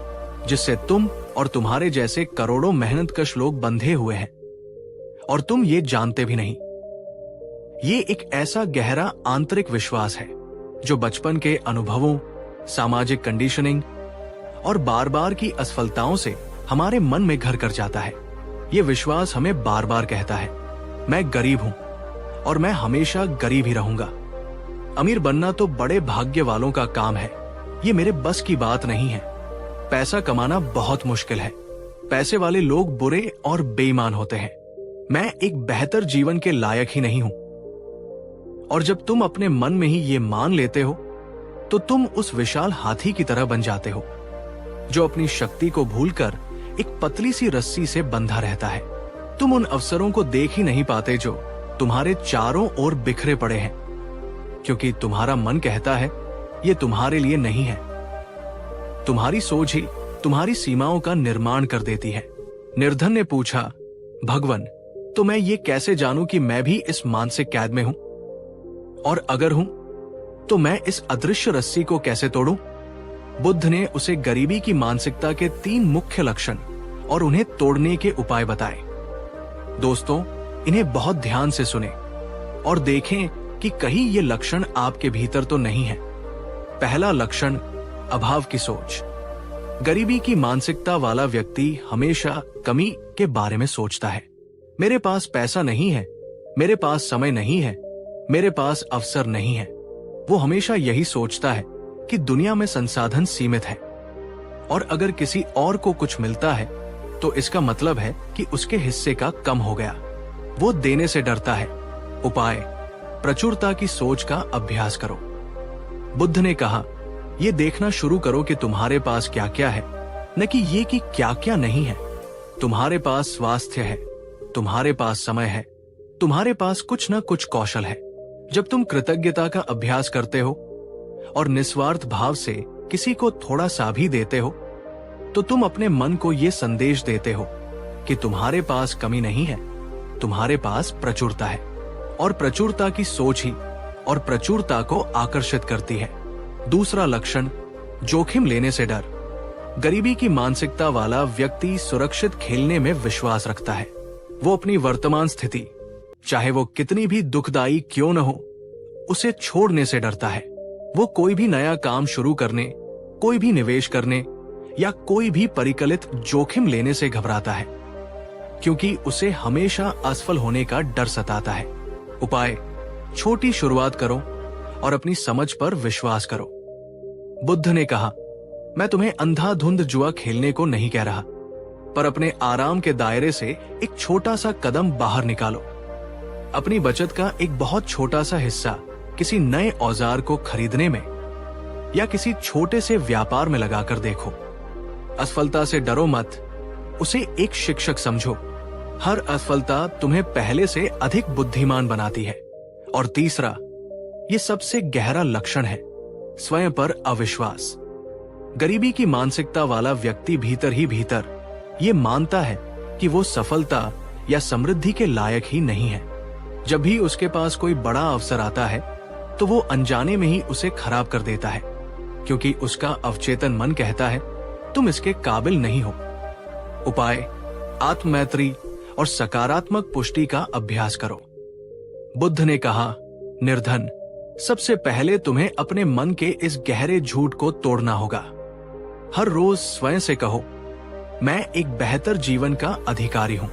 S1: जिससे तुम और तुम्हारे जैसे करोड़ों मेहनतकश लोग बंधे हुए हैं और तुम ये जानते भी नहीं। ये एक ऐसा गहरा आंतरिक विश्वास है जो बचपन के अनुभवों, सामाजिक कंडीशनिंग और बार बार की असफलताओं से हमारे मन में घर कर जाता है। ये विश्वास हमें बार बार कहता है, मैं गरीब हूं और मैं हमेशा गरीब ही रहूंगा। अमीर बनना तो बड़े भाग्य वालों का काम है, ये मेरे बस की बात नहीं है। पैसा कमाना बहुत मुश्किल है। पैसे वाले लोग बुरे और बेईमान होते हैं। मैं एक बेहतर जीवन के लायक ही नहीं हूं। और जब तुम अपने मन में ही ये मान लेते हो तो तुम उस विशाल हाथी की तरह बन जाते हो जो अपनी शक्ति को भूलकर एक पतली सी रस्सी से बंधा रहता है। तुम उन अवसरों को देख ही नहीं पाते जो तुम्हारे चारों ओर बिखरे पड़े हैं, क्योंकि तुम्हारा मन कहता है ये तुम्हारे लिए नहीं है। तुम्हारी सोच ही तुम्हारी सीमाओं का निर्माण कर देती है। निर्धन ने पूछा, भगवान, तो मैं ये कैसे जानूं कि मैं भी इस मानसिक कैद में हूं? और अगर हूं तो मैं इस अदृश्य रस्सी को कैसे तोड़ूं? बुद्ध ने उसे गरीबी की मानसिकता के 3 मुख्य लक्षण और उन्हें तोड़ने के उपाय बताए। दोस्तों, इन्हें बहुत ध्यान से सुने और देखें कि कहीं ये लक्षण आपके भीतर तो नहीं है। पहला लक्षण, अभाव की सोच। गरीबी की मानसिकता वाला व्यक्ति हमेशा कमी के बारे में सोचता है। मेरे पास पैसा नहीं है, मेरे पास समय नहीं है, मेरे पास अवसर नहीं है। वो हमेशा यही सोचता है कि दुनिया में संसाधन सीमित है और अगर किसी और को कुछ मिलता है तो इसका मतलब है कि उसके हिस्से का कम हो गया। वो देने से डरता है। उपाय, प्रचुरता की सोच का अभ्यास करो। बुद्ध ने कहा, ये देखना शुरू करो कि तुम्हारे पास क्या क्या है, न कि ये कि क्या क्या नहीं है। तुम्हारे पास स्वास्थ्य है, तुम्हारे पास समय है, तुम्हारे पास कुछ ना कुछ कौशल है। जब तुम कृतज्ञता का अभ्यास करते हो और निस्वार्थ भाव से किसी को थोड़ा सा भी देते हो, तो तुम अपने मन को यह संदेश देते हो कि तुम्हारे पास कमी नहीं है, तुम्हारे पास प्रचुरता है। और प्रचुरता की सोच ही और प्रचुरता को आकर्षित करती है। दूसरा लक्षण, जोखिम लेने से डर। गरीबी की मानसिकता वाला व्यक्ति सुरक्षित खेलने में विश्वास रखता है। वो अपनी वर्तमान स्थिति, चाहे वो कितनी भी दुखदाई क्यों न हो, उसे छोड़ने से डरता है। वो कोई भी नया काम शुरू करने, कोई भी निवेश करने या कोई भी परिकलित जोखिम लेने से घबराता है, क्योंकि उसे हमेशा असफल होने का डर सताता है। उपाय, छोटी शुरुआत करो और अपनी समझ पर विश्वास करो। बुद्ध ने कहा, मैं तुम्हें अंधाधुंध जुआ खेलने को नहीं कह रहा, पर अपने आराम के दायरे से एक छोटा सा कदम बाहर निकालो। अपनी बचत का एक बहुत छोटा सा हिस्सा किसी नए औजार को खरीदने में या किसी छोटे से व्यापार में लगाकर देखो। असफलता से डरो मत, उसे एक शिक्षक समझो। हर असफलता तुम्हें पहले से अधिक बुद्धिमान बनाती है। और तीसरा, ये सबसे गहरा लक्षण है, स्वयं पर अविश्वास। गरीबी की मानसिकता वाला व्यक्ति भीतर ही भीतर ये मानता है कि वो सफलता या समृद्धि के लायक ही नहीं है। जब भी उसके पास कोई बड़ा अवसर आता है तो वो अनजाने में ही उसे खराब कर देता है, क्योंकि उसका अवचेतन मन कहता है तुम इसके काबिल नहीं हो। उपाय, आत्ममैत्री और सकारात्मक पुष्टि का अभ्यास करो। बुद्ध ने कहा, निर्धन, सबसे पहले तुम्हें अपने मन के इस गहरे झूठ को तोड़ना होगा। हर रोज स्वयं से कहो, मैं एक बेहतर जीवन का अधिकारी हूं,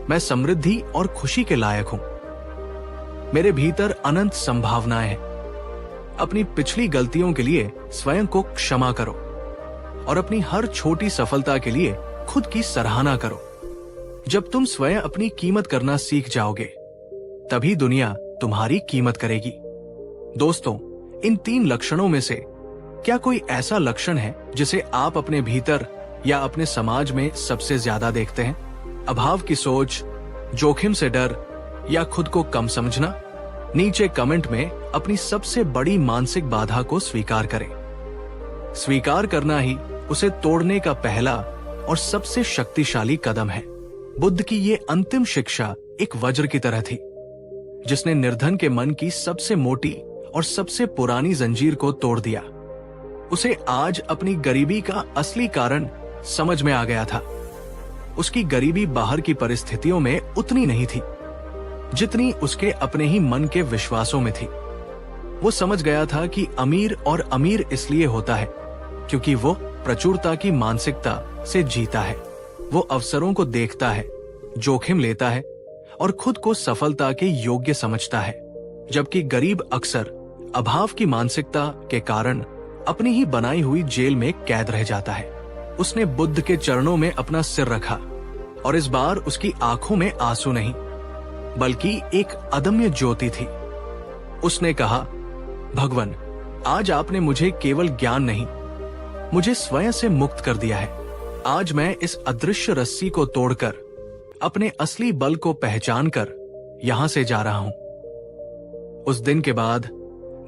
S1: मैं समृद्धि और खुशी के लायक हूं, मेरे भीतर अनंत संभावनाएं हैं। अपनी पिछली गलतियों के लिए स्वयं को क्षमा करो और अपनी हर छोटी सफलता के लिए खुद की सराहना करो। जब तुम स्वयं अपनी कीमत करना सीख जाओगे, तभी दुनिया तुम्हारी कीमत करेगी। दोस्तों, इन 3 लक्षणों में से क्या कोई ऐसा लक्षण है जिसे आप अपने भीतर या अपने समाज में सबसे ज्यादा देखते हैं? अभाव की सोच, जोखिम से डर या खुद को कम समझना? नीचे कमेंट में अपनी सबसे बड़ी मानसिक बाधा को स्वीकार करें। स्वीकार करना ही उसे तोड़ने का पहला और सबसे शक्तिशाली कदम है। बुद्ध की ये अंतिम शिक्षा एक वज्र की तरह थी, जिसने निर्धन के मन की सबसे मोटी और सबसे पुरानी जंजीर को तोड़ दिया। उसे आज अपनी गरीबी का असली कारण समझ में आ गया था। उसकी गरीबी बाहर की परिस्थितियों में उतनी नहीं थी जितनी उसके अपने ही मन के विश्वासों में थी। वो समझ गया था कि अमीर और अमीर इसलिए होता है क्योंकि वो प्रचुरता की मानसिकता से जीता है। वो अवसरों को देखता है, जोखिम लेता है और खुद को सफलता के योग्य समझता है, जबकि गरीब अक्सर अभाव की मानसिकता के कारण अपनी ही बनाई हुई जेल में कैद रह जाता है। उसने बुद्ध के चरणों में अपना सिर रखा और इस बार उसकी आंखों में आंसू नहीं, बल्कि एक अदम्य ज्योति थी। उसने कहा, भगवान, आज आपने मुझे केवल ज्ञान नहीं, मुझे स्वयं से मुक्त कर दिया है। आज मैं इस अदृश्य रस्सी को तोड़कर अपने असली बल को पहचान कर यहां से जा रहा हूं। उस दिन के बाद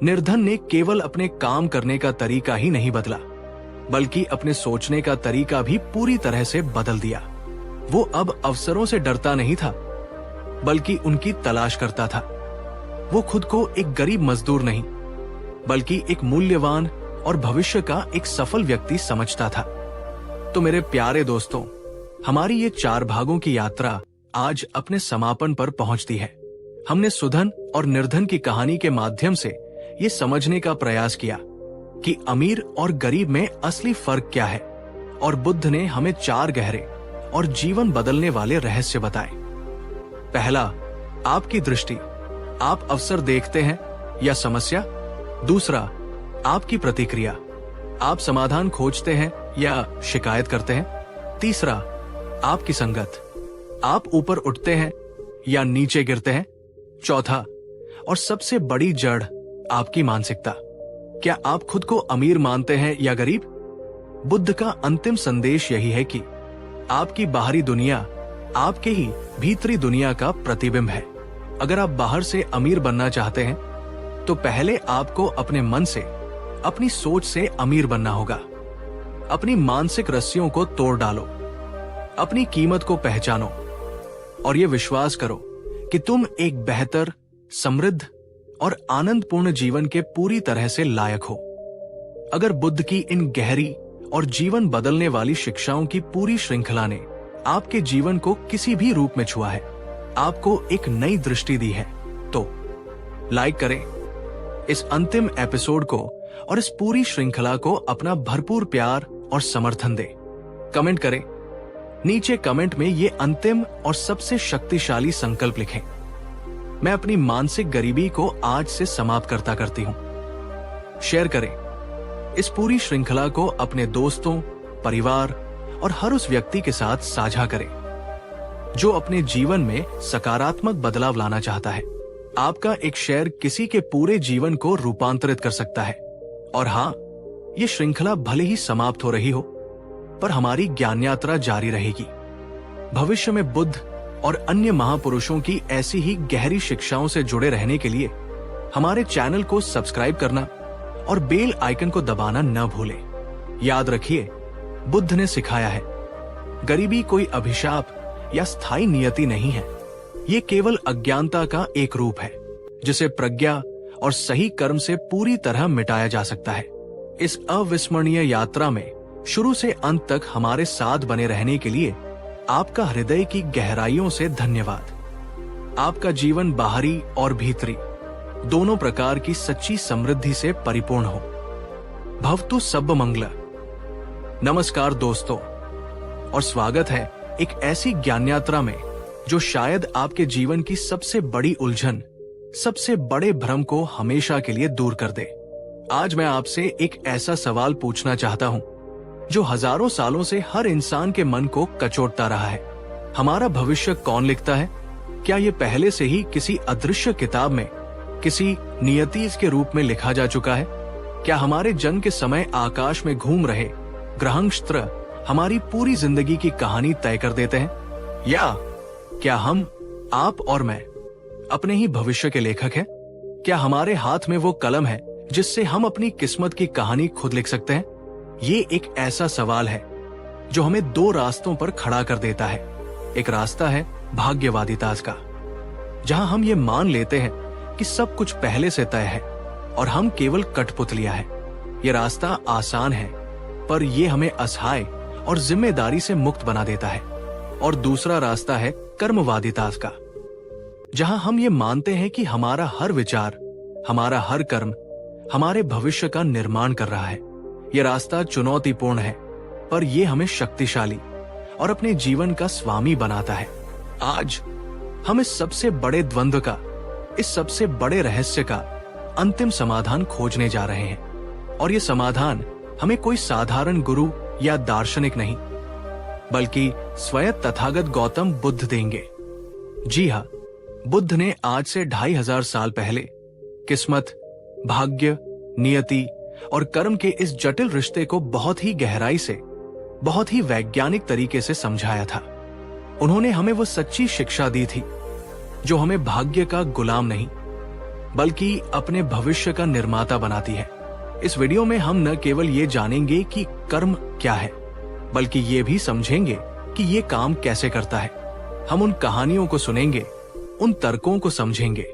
S1: निर्धन ने केवल अपने काम करने का तरीका ही नहीं बदला, बल्कि अपने सोचने का तरीका भी पूरी तरह से बदल दिया। वो अब अवसरों से डरता नहीं था, बल्कि उनकी तलाश करता था। वो खुद को एक गरीब मजदूर नहीं, बल्कि एक मूल्यवान और भविष्य का एक सफल व्यक्ति समझता था। तो मेरे प्यारे दोस्तों, हमारी ये 4 भागों की यात्रा आज अपने समापन पर पहुंचती है। हमने सुधन और निर्धन की कहानी के माध्यम से ये समझने का प्रयास किया कि अमीर और गरीब में असली फर्क क्या है, और बुद्ध ने हमें 4 गहरे और जीवन बदलने वाले रहस्य बताए। पहला, आपकी दृष्टि, आप अवसर देखते हैं या समस्या? दूसरा, आपकी प्रतिक्रिया, आप समाधान खोजते हैं या शिकायत करते हैं? तीसरा, आपकी संगत, आप ऊपर उठते हैं या नीचे गिरते हैं? चौथा और सबसे बड़ी जड़, आपकी मानसिकता, क्या आप खुद को अमीर मानते हैं या गरीब? बुद्ध का अंतिम संदेश यही है कि आपकी बाहरी दुनिया आपके ही भीतरी दुनिया का प्रतिबिंब है। अगर आप बाहर से अमीर बनना चाहते हैं तो पहले आपको अपने मन से, अपनी सोच से अमीर बनना होगा। अपनी मानसिक रस्सियों को तोड़ डालो, अपनी कीमत को पहचानो और ये विश्वास करो कि तुम एक बेहतर, समृद्ध और आनंदपूर्ण जीवन के पूरी तरह से लायक हो। अगर बुद्ध की इन गहरी और जीवन बदलने वाली शिक्षाओं की पूरी श्रृंखला ने आपके जीवन को किसी भी रूप में छुआ है, आपको एक नई दृष्टि दी है, तो लाइक करें इस अंतिम एपिसोड को और इस पूरी श्रृंखला को अपना भरपूर प्यार और समर्थन दें। कमेंट करें, नीचे कमेंट में ये अंतिम और सबसे शक्तिशाली संकल्प लिखें। मैं अपनी मानसिक गरीबी को आज से समाप्त करती हूं। शेयर करें इस पूरी श्रृंखला को अपने दोस्तों, परिवार और हर उस व्यक्ति के साथ साझा करें जो अपने जीवन में सकारात्मक बदलाव लाना चाहता है। आपका एक शेयर किसी के पूरे जीवन को रूपांतरित कर सकता है। और हाँ, ये श्रृंखला भले ही समाप्त हो रही हो, पर हमारी ज्ञान यात्रा जारी रहेगी। भविष्य में बुद्ध और अन्य महापुरुषों की ऐसी ही गहरी शिक्षाओं से जुड़े रहने के लिए हमारे चैनल को सब्सक्राइब करना और बेल आइकन को दबाना न भूलें। याद रखिए, बुद्ध ने सिखाया है, गरीबी कोई अभिशाप या स्थायी नियति नहीं है। ये केवल अज्ञानता का एक रूप है जिसे प्रज्ञा और सही कर्म से पूरी तरह मिटाया जा सकता है। इस अविस्मरणीय यात्रा में शुरू से अंत तक हमारे साथ बने रहने के लिए आपका हृदय की गहराइयों से धन्यवाद। आपका जीवन बाहरी और भीतरी दोनों प्रकार की सच्ची समृद्धि से परिपूर्ण हो। भवतु सब्ब मंगल। नमस्कार दोस्तों, और स्वागत है एक ऐसी ज्ञान यात्रा में जो शायद आपके जीवन की सबसे बड़ी उलझन, सबसे बड़े भ्रम को हमेशा के लिए दूर कर दे। आज मैं आपसे एक ऐसा सवाल पूछना चाहता हूं जो हजारों सालों से हर इंसान के मन को कचोटता रहा है। हमारा भविष्य कौन लिखता है? क्या ये पहले से ही किसी अदृश्य किताब में, किसी नियति के रूप में लिखा जा चुका है? क्या हमारे जन्म के समय आकाश में घूम रहे ग्रहनक्षत्र हमारी पूरी जिंदगी की कहानी तय कर देते हैं? या क्या हम, आप और मैं अपने ही भविष्य के लेखक हैं? क्या हमारे हाथ में वो कलम है जिससे हम अपनी किस्मत की कहानी खुद लिख सकते हैं? ये एक ऐसा सवाल है जो हमें दो रास्तों पर खड़ा कर देता है। एक रास्ता है भाग्यवादिता का, जहां हम ये मान लेते हैं कि सब कुछ पहले से तय है और हम केवल कठपुतलियां हैं। ये रास्ता आसान है, पर यह हमें असहाय और जिम्मेदारी से मुक्त बना देता है। और दूसरा रास्ता है कर्मवादिता का, जहां हम ये मानते हैं कि हमारा हर विचार, हमारा हर कर्म हमारे भविष्य का निर्माण कर रहा है। यह रास्ता चुनौतीपूर्ण है, पर यह हमें शक्तिशाली और अपने जीवन का स्वामी बनाता है। आज हम इस सबसे बड़े द्वंद्व का, इस सबसे बड़े रहस्य का अंतिम समाधान खोजने जा रहे हैं। और यह समाधान हमें कोई साधारण गुरु या दार्शनिक नहीं, बल्कि स्वयं तथागत गौतम बुद्ध देंगे। जी हाँ, बुद्ध ने आज से 2500 साल पहले किस्मत, भाग्य, नियति और कर्म के इस जटिल रिश्ते को बहुत ही गहराई से, बहुत ही वैज्ञानिक तरीके से समझाया था। उन्होंने हमें वो सच्ची शिक्षा दी थी जो हमें भाग्य का गुलाम नहीं, बल्कि अपने भविष्य का निर्माता बनाती है। इस वीडियो में हम न केवल ये जानेंगे कि कर्म क्या है, बल्कि ये भी समझेंगे कि ये काम कैसे करता है। हम उन कहानियों को सुनेंगे, उन तर्कों को समझेंगे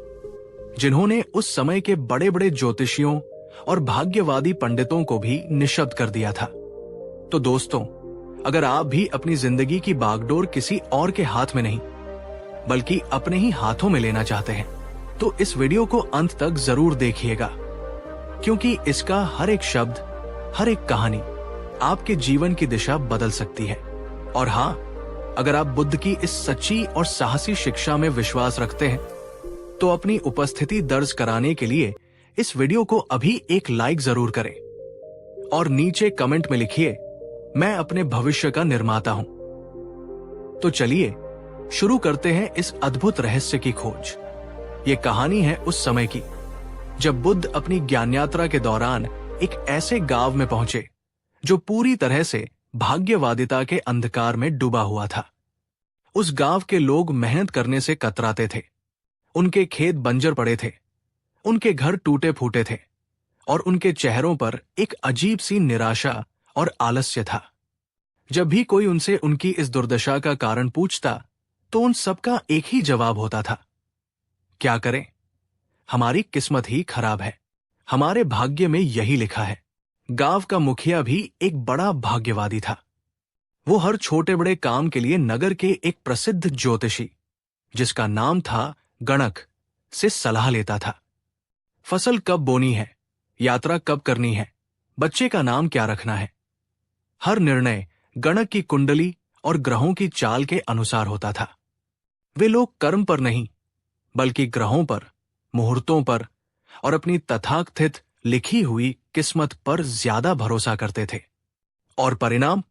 S1: जिन्होंने उस समय के बड़े बड़े ज्योतिषियों और भाग्यवादी पंडितों को भी निशब्द कर दिया था। तो दोस्तों, अगर आप भी अपनी जिंदगी की बागडोर किसी और के हाथ में नहीं, बल्कि अपने ही हाथों में लेना चाहते हैं, तो इस वीडियो को अंत तक जरूर देखिएगा, क्योंकि इसका हर एक शब्द, हर एक कहानी आपके जीवन की दिशा बदल सकती है। और हाँ, अगर आप बुद्ध की इस सच्ची और साहसी शिक्षा में विश्वास रखते हैं, तो अपनी उपस्थिति दर्ज कराने के लिए इस वीडियो को अभी एक लाइक जरूर करें और नीचे कमेंट में लिखिए, मैं अपने भविष्य का निर्माता हूं। तो चलिए शुरू करते हैं इस अद्भुत रहस्य की खोज। ये कहानी है उस समय की जब बुद्ध अपनी ज्ञान यात्रा के दौरान एक ऐसे गांव में पहुंचे जो पूरी तरह से भाग्यवादिता के अंधकार में डूबा हुआ था। उस गांव के लोग मेहनत करने से कतराते थे। उनके खेत बंजर पड़े थे, उनके घर टूटे फूटे थे और उनके चेहरों पर एक अजीब सी निराशा और आलस्य था। जब भी कोई उनसे उनकी इस दुर्दशा का कारण पूछता तो उन सबका एक ही जवाब होता था, क्या करें, हमारी किस्मत ही खराब है, हमारे भाग्य में यही लिखा है। गांव का मुखिया भी एक बड़ा भाग्यवादी था। वो हर छोटे बड़े काम के लिए नगर के एक प्रसिद्ध ज्योतिषी, जिसका नाम था गणक, से सलाह लेता था। फसल कब बोनी है, यात्रा कब करनी है, बच्चे का नाम क्या रखना है, हर निर्णय गणक की कुंडली और ग्रहों की चाल के अनुसार होता था। वे लोग कर्म पर नहीं, बल्कि ग्रहों पर, मुहूर्तों पर और अपनी तथाकथित लिखी हुई किस्मत पर ज्यादा भरोसा करते थे। और परिणाम,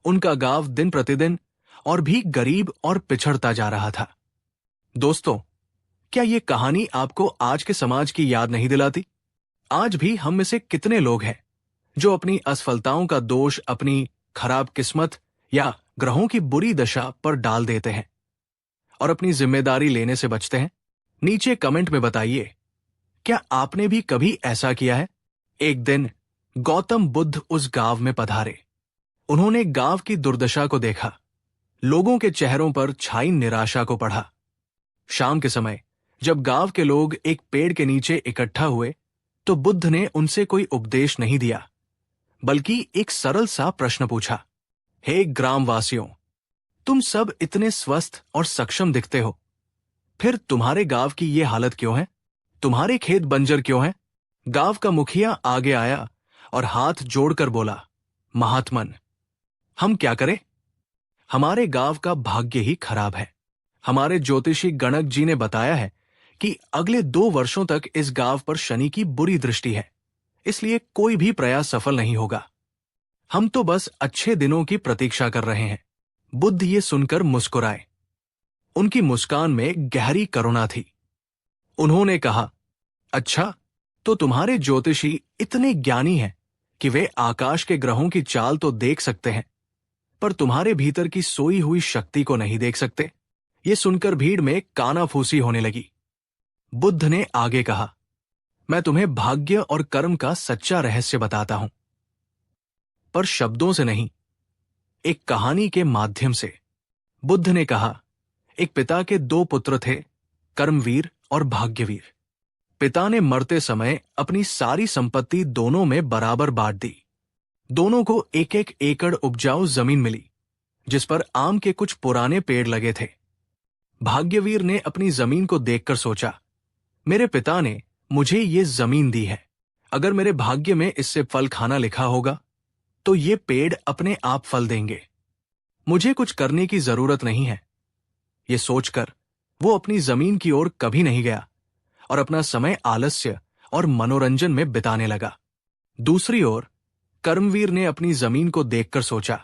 S1: उनका गांव दिन प्रतिदिन और भी गरीब और पिछड़ता जा रहा था। दोस्तों, क्या ये कहानी आपको आज के समाज की याद नहीं दिलाती? आज भी हम में से कितने लोग हैं जो अपनी असफलताओं का दोष अपनी खराब किस्मत या ग्रहों की बुरी दशा पर डाल देते हैं और अपनी जिम्मेदारी लेने से बचते हैं? नीचे कमेंट में बताइए, क्या आपने भी कभी ऐसा किया है? एक दिन गौतम बुद्ध उस गांव में पधारे। उन्होंने गांव की दुर्दशा को देखा, लोगों के चेहरों पर छाई निराशा को पढ़ा। शाम के समय जब गांव के लोग एक पेड़ के नीचे इकट्ठा हुए तो बुद्ध ने उनसे कोई उपदेश नहीं दिया, बल्कि एक सरल सा प्रश्न पूछा, हे ग्रामवासियों, तुम सब इतने स्वस्थ और सक्षम दिखते हो, फिर तुम्हारे गांव की ये हालत क्यों है? तुम्हारे खेत बंजर क्यों हैं? गांव का मुखिया आगे आया और हाथ जोड़कर बोला, महात्मन, हम क्या करें? हमारे गांव का भाग्य ही खराब है। हमारे ज्योतिषी गणक जी ने बताया है कि अगले 2 वर्षों तक इस गांव पर शनि की बुरी दृष्टि है, इसलिए कोई भी प्रयास सफल नहीं होगा। हम तो बस अच्छे दिनों की प्रतीक्षा कर रहे हैं। बुद्ध ये सुनकर मुस्कुराए। उनकी मुस्कान में गहरी करुणा थी। उन्होंने कहा, अच्छा, तो तुम्हारे ज्योतिषी इतने ज्ञानी हैं कि वे आकाश के ग्रहों की चाल तो देख सकते हैं, पर तुम्हारे भीतर की सोई हुई शक्ति को नहीं देख सकते। ये सुनकर भीड़ में कानाफूसी होने लगी। बुद्ध ने आगे कहा, मैं तुम्हें भाग्य और कर्म का सच्चा रहस्य बताता हूं, पर शब्दों से नहीं, एक कहानी के माध्यम से। बुद्ध ने कहा, एक पिता के 2 पुत्र थे, कर्मवीर और भाग्यवीर। पिता ने मरते समय अपनी सारी संपत्ति दोनों में बराबर बांट दी। दोनों को 1-1 एकड़ उपजाऊ जमीन मिली, जिस पर आम के कुछ पुराने पेड़ लगे थे। भाग्यवीर ने अपनी जमीन को देखकर सोचा, मेरे पिता ने मुझे ये जमीन दी है, अगर मेरे भाग्य में इससे फल खाना लिखा होगा तो ये पेड़ अपने आप फल देंगे, मुझे कुछ करने की जरूरत नहीं है। ये सोचकर वो अपनी जमीन की ओर कभी नहीं गया और अपना समय आलस्य और मनोरंजन में बिताने लगा। दूसरी ओर कर्मवीर ने अपनी जमीन को देखकर सोचा,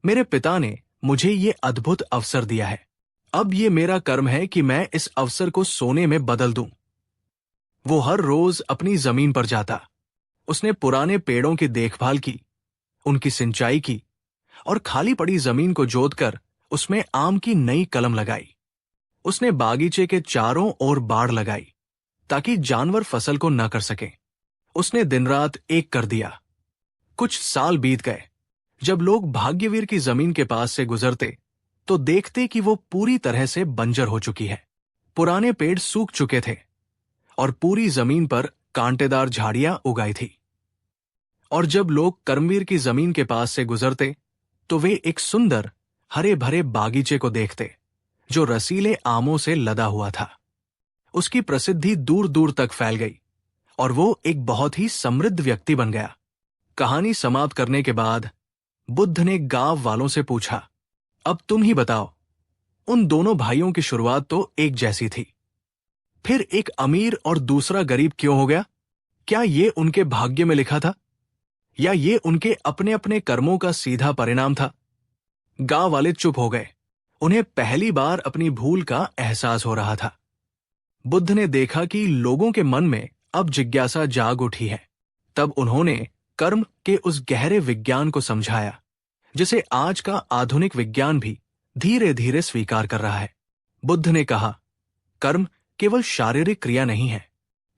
S1: मेरे पिता ने मुझे ये अद्भुत अवसर दिया है, अब ये मेरा कर्म है कि मैं इस अवसर को सोने में बदल दूं। वो हर रोज अपनी जमीन पर जाता। उसने पुराने पेड़ों की देखभाल की, उनकी सिंचाई की और खाली पड़ी जमीन को जोतकर उसमें आम की नई कलम लगाई। उसने बागीचे के चारों ओर बाड़ लगाई ताकि जानवर फसल को न कर सकें। उसने दिन रात एक कर दिया। कुछ साल बीत गए। जब लोग भाग्यवीर की जमीन के पास से गुजरते तो देखते कि वो पूरी तरह से बंजर हो चुकी है। पुराने पेड़ सूख चुके थे और पूरी जमीन पर कांटेदार झाड़ियां उगाई थी। और जब लोग कर्मवीर की जमीन के पास से गुजरते तो वे एक सुंदर हरे भरे बागीचे को देखते जो रसीले आमों से लदा हुआ था। उसकी प्रसिद्धि दूर दूर तक फैल गई और वो एक बहुत ही समृद्ध व्यक्ति बन गया। कहानी समाप्त करने के बाद बुद्ध ने गांव वालों से पूछा, अब तुम ही बताओ, उन दोनों भाइयों की शुरुआत तो एक जैसी थी, फिर एक अमीर और दूसरा गरीब क्यों हो गया? क्या ये उनके भाग्य में लिखा था या ये उनके अपने अपने कर्मों का सीधा परिणाम था? गांव वाले चुप हो गए। उन्हें पहली बार अपनी भूल का एहसास हो रहा था। बुद्ध ने देखा कि लोगों के मन में अब जिज्ञासा जाग उठी है। तब उन्होंने कर्म के उस गहरे विज्ञान को समझाया जिसे आज का आधुनिक विज्ञान भी धीरे धीरे स्वीकार कर रहा है। बुद्ध ने कहा, कर्म केवल शारीरिक क्रिया नहीं है।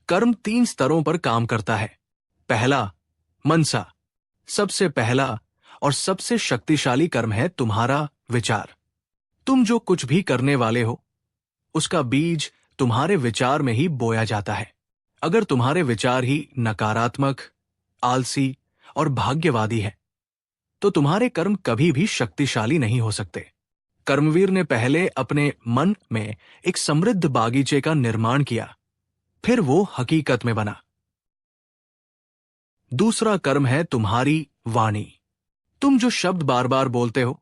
S1: कर्म 3 स्तरों पर काम करता है। पहला, मनसा। सबसे पहला और सबसे शक्तिशाली कर्म है तुम्हारा विचार। तुम जो कुछ भी करने वाले हो, उसका बीज तुम्हारे विचार में ही बोया जाता है। अगर तुम्हारे विचार ही नकारात्मक, आलसी और भाग्यवादी है, तो तुम्हारे कर्म कभी भी शक्तिशाली नहीं हो सकते। कर्मवीर ने पहले अपने मन में एक समृद्ध बागीचे का निर्माण किया, फिर वो हकीकत में बना। दूसरा कर्म है तुम्हारी वाणी। तुम जो शब्द बार बार बोलते हो,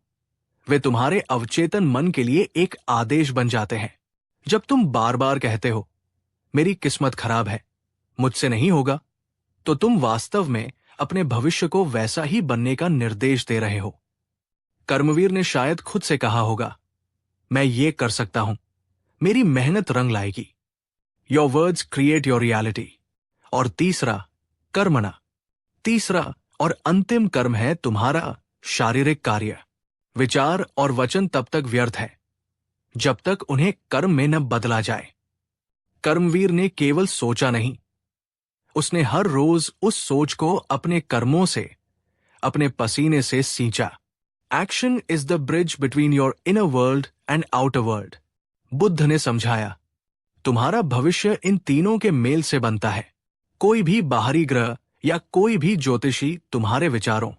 S1: वे तुम्हारे अवचेतन मन के लिए एक आदेश बन जाते हैं। जब तुम बार बार कहते हो, मेरी किस्मत खराब है, मुझसे नहीं होगा, तो तुम वास्तव में अपने भविष्य को वैसा ही बनने का निर्देश दे रहे हो। कर्मवीर ने शायद खुद से कहा होगा, मैं ये कर सकता हूं, मेरी मेहनत रंग लाएगी। Your words create your reality. और तीसरा, कर्मणा। तीसरा और अंतिम कर्म है तुम्हारा शारीरिक कार्य। विचार और वचन तब तक व्यर्थ है जब तक उन्हें कर्म में न बदला जाए। कर्मवीर ने केवल सोचा नहीं, उसने हर रोज उस सोच को अपने कर्मों से, अपने पसीने से सींचा। Action is the bridge between your inner world and outer world. Buddha ने समझाया, तुम्हारा भविष्य इन तीनों के मेल से बनता है। कोई भी बाहरी ग्रह या कोई भी ज्योतिषी तुम्हारे विचारों,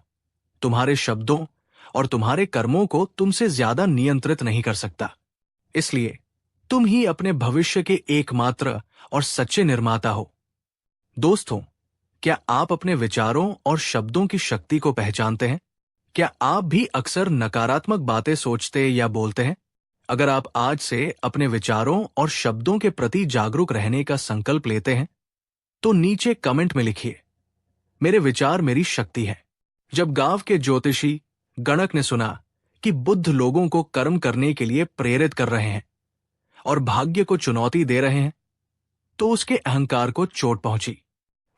S1: तुम्हारे शब्दों और तुम्हारे कर्मों को तुमसे ज्यादा नियंत्रित नहीं कर सकता। इसलिए तुम ही अपने भविष्य के एकमात्र और सच्चे निर्माता हो। दोस्तों, क्या आप अपने विचारों और शब्दों की शक्ति को पहचानते हैं? क्या आप भी अक्सर नकारात्मक बातें सोचते या बोलते हैं? अगर आप आज से अपने विचारों और शब्दों के प्रति जागरूक रहने का संकल्प लेते हैं, तो नीचे कमेंट में लिखिए, मेरे विचार मेरी शक्ति है। जब गांव के ज्योतिषी गणक ने सुना कि बुद्ध लोगों को कर्म करने के लिए प्रेरित कर रहे हैं और भाग्य को चुनौती दे रहे हैं, तो उसके अहंकार को चोट पहुंची।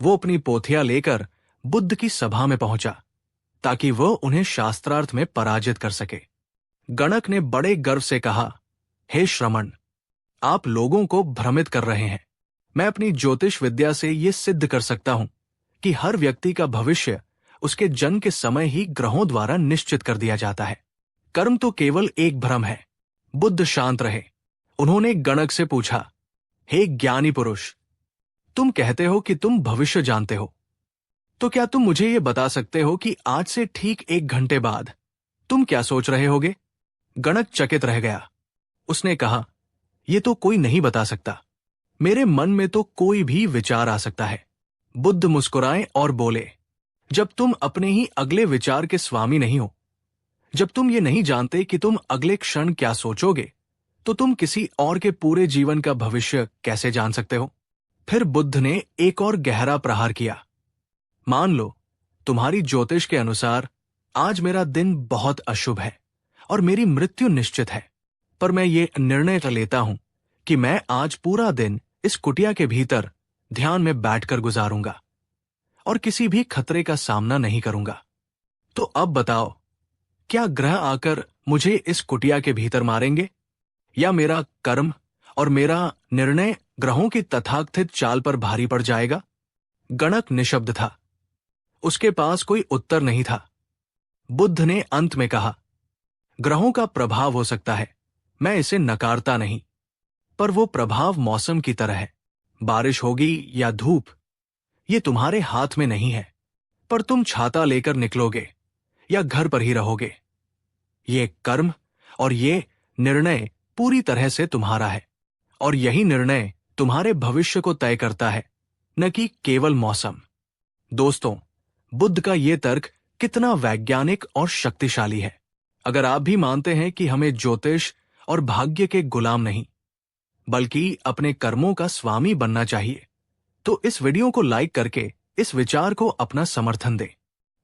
S1: वो अपनी पोथियां लेकर बुद्ध की सभा में पहुंचा ताकि वह उन्हें शास्त्रार्थ में पराजित कर सके। गणक ने बड़े गर्व से कहा, हे श्रमण, आप लोगों को भ्रमित कर रहे हैं। मैं अपनी ज्योतिष विद्या से यह सिद्ध कर सकता हूं कि हर व्यक्ति का भविष्य उसके जन्म के समय ही ग्रहों द्वारा निश्चित कर दिया जाता है। कर्म तो केवल एक भ्रम है। बुद्ध शांत रहे। उन्होंने गणक से पूछा, हे ज्ञानी पुरुष, तुम कहते हो कि तुम भविष्य जानते हो, तो क्या तुम मुझे यह बता सकते हो कि आज से ठीक 1 घंटे बाद तुम क्या सोच रहे होगे? गणक चकित रह गया। उसने कहा, यह तो कोई नहीं बता सकता। मेरे मन में तो कोई भी विचार आ सकता है। बुद्ध मुस्कुराए और बोले, जब तुम अपने ही अगले विचार के स्वामी नहीं हो, जब तुम ये नहीं जानते कि तुम अगले क्षण क्या सोचोगे, तो तुम किसी और के पूरे जीवन का भविष्य कैसे जान सकते हो? फिर बुद्ध ने एक और गहरा प्रहार किया। मान लो तुम्हारी ज्योतिष के अनुसार आज मेरा दिन बहुत अशुभ है और मेरी मृत्यु निश्चित है, पर मैं ये निर्णय कर लेता हूं कि मैं आज पूरा दिन इस कुटिया के भीतर ध्यान में बैठकर गुजारूंगा और किसी भी खतरे का सामना नहीं करूंगा। तो अब बताओ, क्या ग्रह आकर मुझे इस कुटिया के भीतर मारेंगे, या मेरा कर्म और मेरा निर्णय ग्रहों की तथाकथित चाल पर भारी पड़ जाएगा? गणक निशब्द था। उसके पास कोई उत्तर नहीं था। बुद्ध ने अंत में कहा, ग्रहों का प्रभाव हो सकता है, मैं इसे नकारता नहीं, पर वो प्रभाव मौसम की तरह है। बारिश होगी या धूप, ये तुम्हारे हाथ में नहीं है, पर तुम छाता लेकर निकलोगे या घर पर ही रहोगे। ये कर्म और ये निर्णय पूरी तरह से तुम्हारा है, और यही निर्णय तुम्हारे भविष्य को तय करता है, न कि केवल मौसम। दोस्तों, बुद्ध का ये तर्क कितना वैज्ञानिक और शक्तिशाली है। अगर आप भी मानते हैं कि हमें ज्योतिष और भाग्य के गुलाम नहीं, बल्कि अपने कर्मों का स्वामी बनना चाहिए, तो इस वीडियो को लाइक करके इस विचार को अपना समर्थन दें।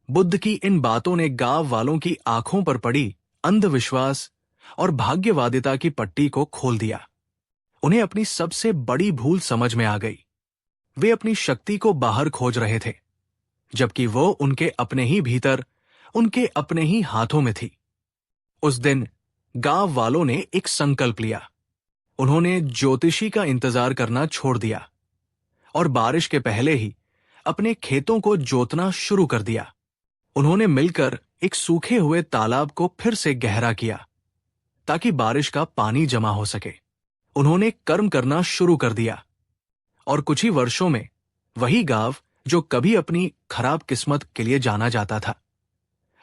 S1: बुद्ध की इन बातों ने गांव वालों की आंखों पर पड़ी अंधविश्वास और भाग्यवादिता की पट्टी को खोल दिया। उन्हें अपनी सबसे बड़ी भूल समझ में आ गई। वे अपनी शक्ति को बाहर खोज रहे थे, जबकि वो उनके अपने ही भीतर, उनके अपने ही हाथों में थी। उस दिन गांव वालों ने एक संकल्प लिया। उन्होंने ज्योतिषी का इंतजार करना छोड़ दिया और बारिश के पहले ही अपने खेतों को जोतना शुरू कर दिया। उन्होंने मिलकर एक सूखे हुए तालाब को फिर से गहरा किया ताकि बारिश का पानी जमा हो सके। उन्होंने कर्म करना शुरू कर दिया और कुछ ही वर्षों में वही गांव जो कभी अपनी खराब किस्मत के लिए जाना जाता था,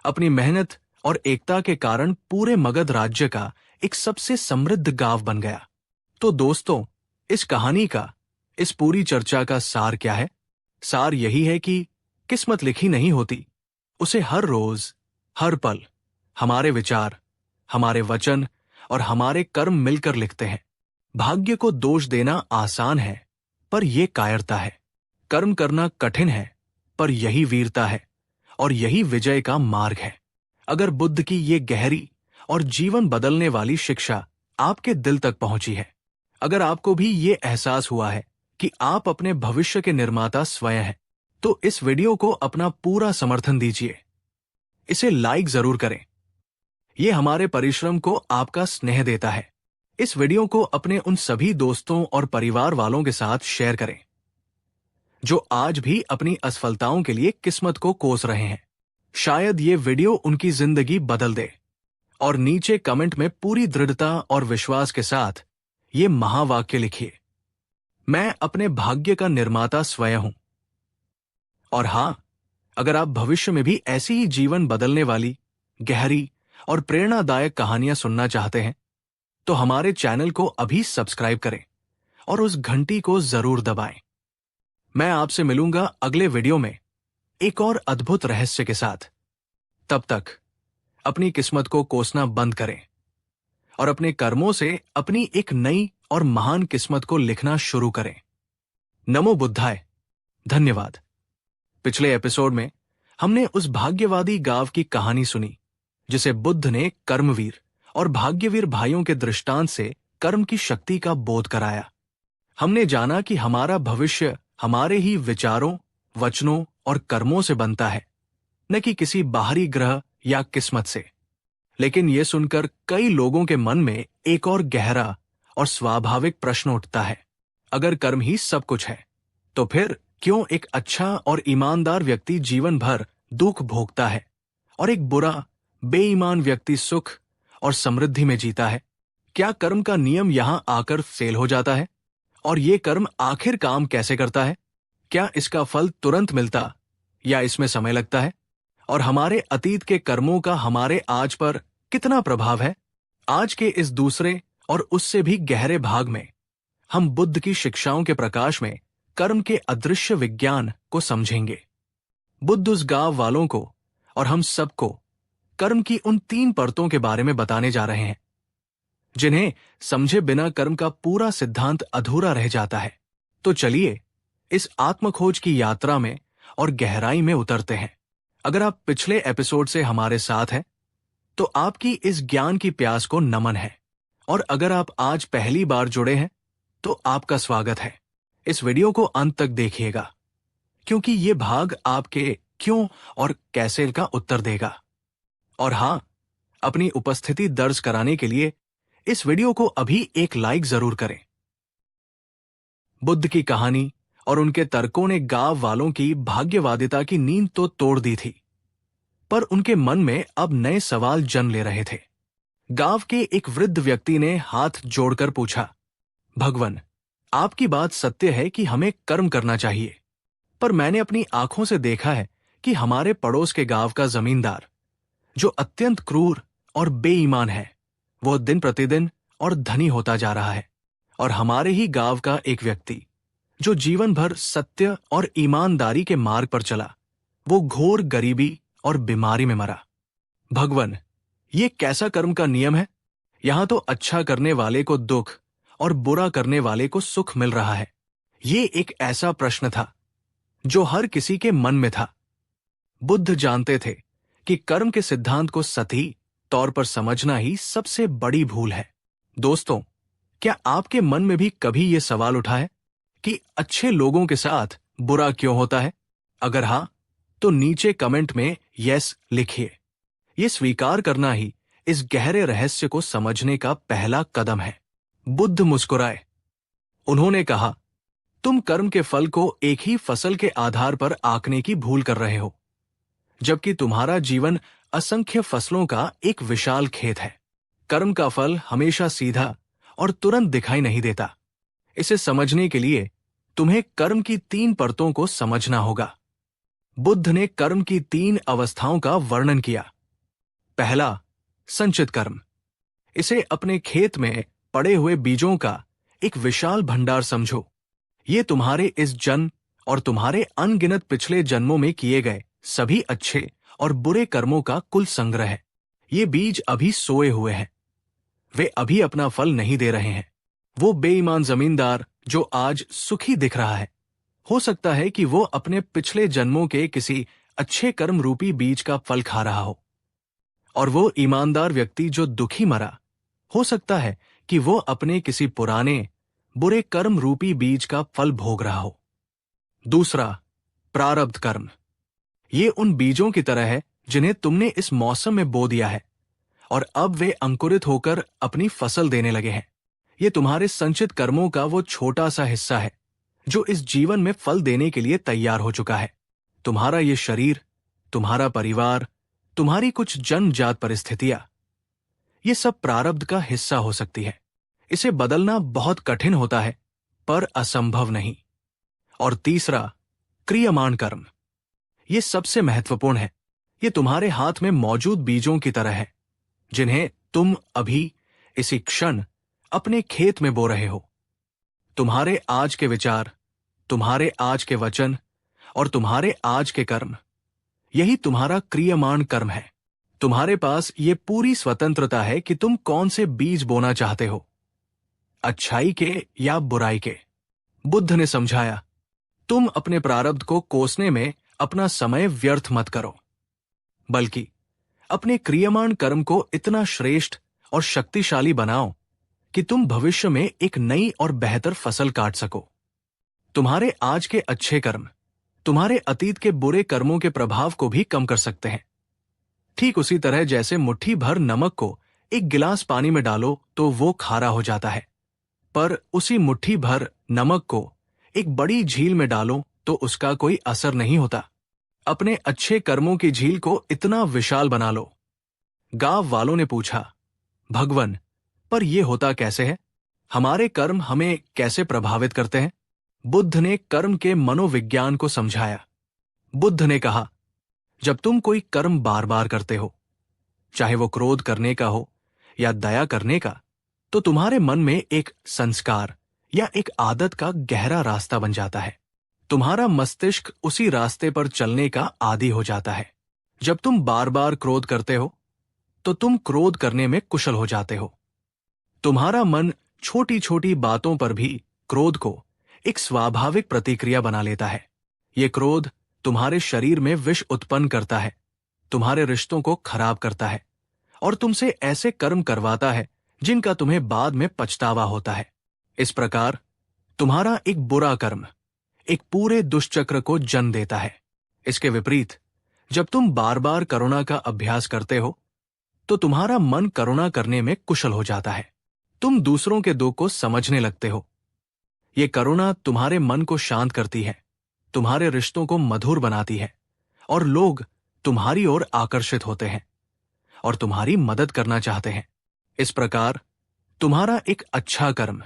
S1: अपनी मेहनत और एकता के कारण पूरे मगध राज्य का एक सबसे समृद्ध गांव बन गया। तो दोस्तों, इस कहानी का, इस पूरी चर्चा का सार क्या है? सार यही है कि किस्मत लिखी नहीं होती, उसे हर रोज, हर पल हमारे विचार, हमारे वचन और हमारे कर्म मिलकर लिखते हैं। भाग्य को दोष देना आसान है, पर यह कायरता है। कर्म करना कठिन है, पर यही वीरता है और यही विजय का मार्ग है। अगर बुद्ध की ये गहरी और जीवन बदलने वाली शिक्षा आपके दिल तक पहुंची है, अगर आपको भी ये एहसास हुआ है कि आप अपने भविष्य के निर्माता स्वयं हैं, तो इस वीडियो को अपना पूरा समर्थन दीजिए। इसे लाइक जरूर करें। यह हमारे परिश्रम को आपका स्नेह देता है। इस वीडियो को अपने उन सभी दोस्तों और परिवार वालों के साथ शेयर करें जो आज भी अपनी असफलताओं के लिए किस्मत को कोस रहे हैं। शायद ये वीडियो उनकी जिंदगी बदल दे। और नीचे कमेंट में पूरी दृढ़ता और विश्वास के साथ ये महावाक्य लिखिए, मैं अपने भाग्य का निर्माता स्वयं हूं। और हां, अगर आप भविष्य में भी ऐसी ही जीवन बदलने वाली, गहरी और प्रेरणादायक कहानियां सुनना चाहते हैं, तो हमारे चैनल को अभी सब्सक्राइब करें और उस घंटी को जरूर दबाएं। मैं आपसे मिलूंगा अगले वीडियो में एक और अद्भुत रहस्य के साथ। तब तक अपनी किस्मत को कोसना बंद करें और अपने कर्मों से अपनी एक नई और महान किस्मत को लिखना शुरू करें। नमो बुद्धाय। धन्यवाद। पिछले एपिसोड में हमने उस भाग्यवादी गांव की कहानी सुनी जिसे बुद्ध ने कर्मवीर और भाग्यवीर भाइयों के दृष्टांत से कर्म की शक्ति का बोध कराया। हमने जाना कि हमारा भविष्य हमारे ही विचारों, वचनों और कर्मों से बनता है, न कि किसी बाहरी ग्रह या किस्मत से। लेकिन यह सुनकर कई लोगों के मन में एक और गहरा और स्वाभाविक प्रश्न उठता है, अगर कर्म ही सब कुछ है, तो फिर क्यों एक अच्छा और ईमानदार व्यक्ति जीवन भर दुख भोगता है और एक बुरा, बेईमान व्यक्ति सुख और समृद्धि में जीता है? क्या कर्म का नियम यहां आकर फेल हो जाता है? और ये कर्म आखिर काम कैसे करता है? क्या इसका फल तुरंत मिलता या इसमें समय लगता है? और हमारे अतीत के कर्मों का हमारे आज पर कितना प्रभाव है? आज के इस दूसरे और उससे भी गहरे भाग में हम बुद्ध की शिक्षाओं के प्रकाश में कर्म के अदृश्य विज्ञान को समझेंगे। बुद्ध उस गांव वालों को और हम सबको कर्म की उन 3 परतों के बारे में बताने जा रहे हैं जिन्हें समझे बिना कर्म का पूरा सिद्धांत अधूरा रह जाता है। तो चलिए इस आत्मखोज की यात्रा में और गहराई में उतरते हैं। अगर आप पिछले एपिसोड से हमारे साथ हैं, तो आपकी इस ज्ञान की प्यास को नमन है। और अगर आप आज पहली बार जुड़े हैं, तो आपका स्वागत है। इस वीडियो को अंत तक देखिएगा, क्योंकि ये भाग आपके क्यों और कैसे का उत्तर देगा। और हां, अपनी उपस्थिति दर्ज कराने के लिए इस वीडियो को अभी एक लाइक जरूर करें। बुद्ध की कहानी और उनके तर्कों ने गांव वालों की भाग्यवादिता की नींद तो तोड़ दी थी, पर उनके मन में अब नए सवाल जन्म ले रहे थे। गांव के एक वृद्ध व्यक्ति ने हाथ जोड़कर पूछा, भगवान, आपकी बात सत्य है कि हमें कर्म करना चाहिए, पर मैंने अपनी आंखों से देखा है कि हमारे पड़ोस के गांव का जमींदार, जो अत्यंत क्रूर और बेईमान है, वो दिन प्रतिदिन और धनी होता जा रहा है। और हमारे ही गांव का एक व्यक्ति, जो जीवन भर सत्य और ईमानदारी के मार्ग पर चला, वो घोर गरीबी और बीमारी में मरा। भगवान, ये कैसा कर्म का नियम है? यहां तो अच्छा करने वाले को दुख और बुरा करने वाले को सुख मिल रहा है। ये एक ऐसा प्रश्न था जो हर किसी के मन में था। बुद्ध जानते थे कि कर्म के सिद्धांत को सही तौर पर समझना ही सबसे बड़ी भूल है। दोस्तों, क्या आपके मन में भी कभी यह सवाल उठा है कि अच्छे लोगों के साथ बुरा क्यों होता है? अगर हां, तो नीचे कमेंट में यस लिखिए। यह स्वीकार करना ही इस गहरे रहस्य को समझने का पहला कदम है। बुद्ध मुस्कुराए। उन्होंने कहा, तुम कर्म के फल को एक ही फसल के आधार पर आंकने की भूल कर रहे हो, जबकि तुम्हारा जीवन असंख्य फसलों का एक विशाल खेत है। कर्म का फल हमेशा सीधा और तुरंत दिखाई नहीं देता। इसे समझने के लिए तुम्हें कर्म की 3 परतों को समझना होगा। बुद्ध ने कर्म की 3 अवस्थाओं का वर्णन किया। पहला, संचित कर्म। इसे अपने खेत में पड़े हुए बीजों का एक विशाल भंडार समझो। ये तुम्हारे इस जन्म और तुम्हारे अनगिनत पिछले जन्मों में किए गए सभी अच्छे और बुरे कर्मों का कुल संग्रह है। ये बीज अभी सोए हुए हैं। वे अभी अपना फल नहीं दे रहे हैं। वो बेईमान जमींदार जो आज सुखी दिख रहा है, हो सकता है कि वो अपने पिछले जन्मों के किसी अच्छे कर्म रूपी बीज का फल खा रहा हो। और वो ईमानदार व्यक्ति जो दुखी मरा, हो सकता है कि वो अपने किसी पुराने बुरे कर्म रूपी बीज का फल भोग रहा हो। दूसरा, प्रारब्ध कर्म। ये उन बीजों की तरह है जिन्हें तुमने इस मौसम में बो दिया है और अब वे अंकुरित होकर अपनी फसल देने लगे हैं। ये तुम्हारे संचित कर्मों का वो छोटा सा हिस्सा है जो इस जीवन में फल देने के लिए तैयार हो चुका है। तुम्हारा ये शरीर, तुम्हारा परिवार, तुम्हारी कुछ जन्मजात परिस्थितियां, ये सब प्रारब्ध का हिस्सा हो सकती है। इसे बदलना बहुत कठिन होता है, पर असंभव नहीं। और तीसरा, क्रियमाण कर्म। ये सबसे महत्वपूर्ण है। ये तुम्हारे हाथ में मौजूद बीजों की तरह है जिन्हें तुम अभी इसी क्षण अपने खेत में बो रहे हो। तुम्हारे आज के विचार, तुम्हारे आज के वचन और तुम्हारे आज के कर्म, यही तुम्हारा क्रियमाण कर्म है। तुम्हारे पास ये पूरी स्वतंत्रता है कि तुम कौन से बीज बोना चाहते हो, अच्छाई के या बुराई के। बुद्ध ने समझाया, तुम अपने प्रारब्ध को कोसने में अपना समय व्यर्थ मत करो, बल्कि अपने क्रियमाण कर्म को इतना श्रेष्ठ और शक्तिशाली बनाओ कि तुम भविष्य में एक नई और बेहतर फसल काट सको। तुम्हारे आज के अच्छे कर्म तुम्हारे अतीत के बुरे कर्मों के प्रभाव को भी कम कर सकते हैं। ठीक उसी तरह जैसे मुट्ठी भर नमक को एक गिलास पानी में डालो तो वो खारा हो जाता है, पर उसी मुट्ठी भर नमक को एक बड़ी झील में डालो तो उसका कोई असर नहीं होता। अपने अच्छे कर्मों की झील को इतना विशाल बना लो। गांव वालों ने पूछा, भगवन, पर यह होता कैसे है? हमारे कर्म हमें कैसे प्रभावित करते हैं? बुद्ध ने कर्म के मनोविज्ञान को समझाया। बुद्ध ने कहा, जब तुम कोई कर्म बार बार करते हो, चाहे वो क्रोध करने का हो या दया करने का, तो तुम्हारे मन में एक संस्कार या एक आदत का गहरा रास्ता बन जाता है। तुम्हारा मस्तिष्क उसी रास्ते पर चलने का आदी हो जाता है। जब तुम बार बार क्रोध करते हो, तो तुम क्रोध करने में कुशल हो जाते हो। तुम्हारा मन छोटी छोटी बातों पर भी क्रोध को एक स्वाभाविक प्रतिक्रिया बना लेता है। ये क्रोध तुम्हारे शरीर में विष उत्पन्न करता है, तुम्हारे रिश्तों को खराब करता है और तुमसे ऐसे कर्म करवाता है जिनका तुम्हें बाद में पछतावा होता है। इस प्रकार तुम्हारा एक बुरा कर्म एक पूरे दुष्चक्र को जन्म देता है। इसके विपरीत, जब तुम बार बार करुणा का अभ्यास करते हो, तो तुम्हारा मन करुणा करने में कुशल हो जाता है। तुम दूसरों के दुख को समझने लगते हो। ये करुणा तुम्हारे मन को शांत करती है, तुम्हारे रिश्तों को मधुर बनाती है और लोग तुम्हारी ओर आकर्षित होते हैं और तुम्हारी मदद करना चाहते हैं। इस प्रकार तुम्हारा एक अच्छा कर्म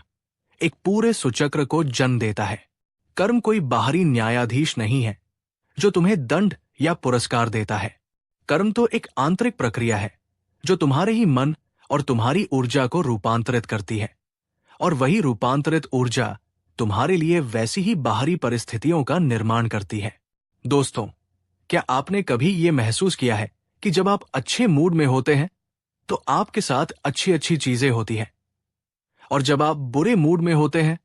S1: एक पूरे सुचक्र को जन्म देता है। कर्म कोई बाहरी न्यायाधीश नहीं है जो तुम्हें दंड या पुरस्कार देता है। कर्म तो एक आंतरिक प्रक्रिया है जो तुम्हारे ही मन और तुम्हारी ऊर्जा को रूपांतरित करती है, और वही रूपांतरित ऊर्जा तुम्हारे लिए वैसी ही बाहरी परिस्थितियों का निर्माण करती है। दोस्तों, क्या आपने कभी ये महसूस किया है कि जब आप अच्छे मूड में होते हैं तो आपके साथ अच्छी अच्छी चीजें होती हैं, और जब आप बुरे मूड में होते हैं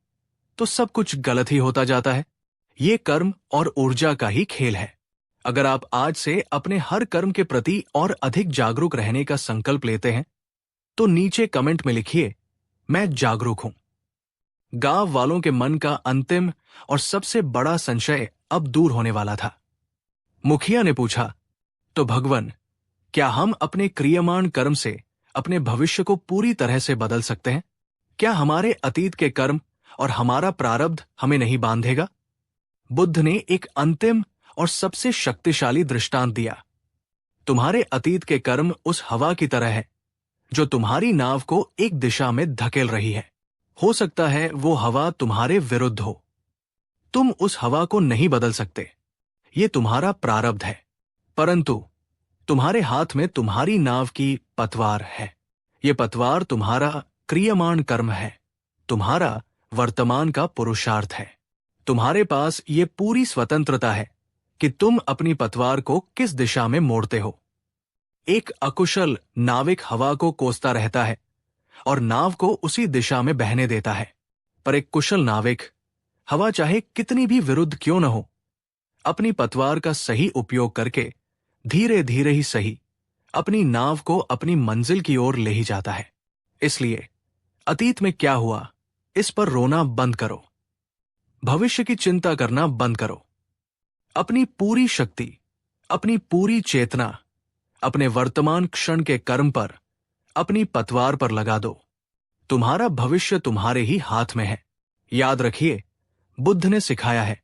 S1: तो सब कुछ गलत ही होता जाता है? ये कर्म और ऊर्जा का ही खेल है। अगर आप आज से अपने हर कर्म के प्रति और अधिक जागरूक रहने का संकल्प लेते हैं, तो नीचे कमेंट में लिखिए, मैं जागरूक हूं। गांव वालों के मन का अंतिम और सबसे बड़ा संशय अब दूर होने वाला था। मुखिया ने पूछा, तो भगवन, क्या हम अपने क्रियमाण कर्म से अपने भविष्य को पूरी तरह से बदल सकते हैं? क्या हमारे अतीत के कर्म और हमारा प्रारब्ध हमें नहीं बांधेगा? बुद्ध ने एक अंतिम और सबसे शक्तिशाली दृष्टांत दिया। तुम्हारे अतीत के कर्म उस हवा की तरह है जो तुम्हारी नाव को एक दिशा में धकेल रही है। हो सकता है वो हवा तुम्हारे विरुद्ध हो। तुम उस हवा को नहीं बदल सकते, ये तुम्हारा प्रारब्ध है। परंतु तुम्हारे हाथ में तुम्हारी नाव की पतवार है। ये पतवार तुम्हारा क्रियमाण कर्म है, तुम्हारा वर्तमान का पुरुषार्थ है। तुम्हारे पास ये पूरी स्वतंत्रता है कि तुम अपनी पतवार को किस दिशा में मोड़ते हो। एक अकुशल नाविक हवा को कोसता रहता है और नाव को उसी दिशा में बहने देता है, पर एक कुशल नाविक, हवा चाहे कितनी भी विरुद्ध क्यों न हो, अपनी पतवार का सही उपयोग करके धीरे धीरे ही सही अपनी नाव को अपनी मंजिल की ओर ले ही जाता है। इसलिए अतीत में क्या हुआ, इस पर रोना बंद करो। भविष्य की चिंता करना बंद करो। अपनी पूरी शक्ति, अपनी पूरी चेतना अपने वर्तमान क्षण के कर्म पर, अपनी पतवार पर लगा दो। तुम्हारा भविष्य तुम्हारे ही हाथ में है। याद रखिए, बुद्ध ने सिखाया है,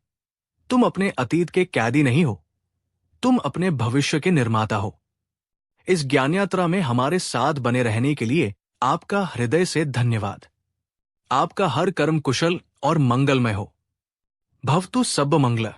S1: तुम अपने अतीत के कैदी नहीं हो, तुम अपने भविष्य के निर्माता हो। इस ज्ञान यात्रा में हमारे साथ बने रहने के लिए आपका हृदय से धन्यवाद। आपका हर कर्म कुशल और मंगलमय हो। भवतु सब मंगल।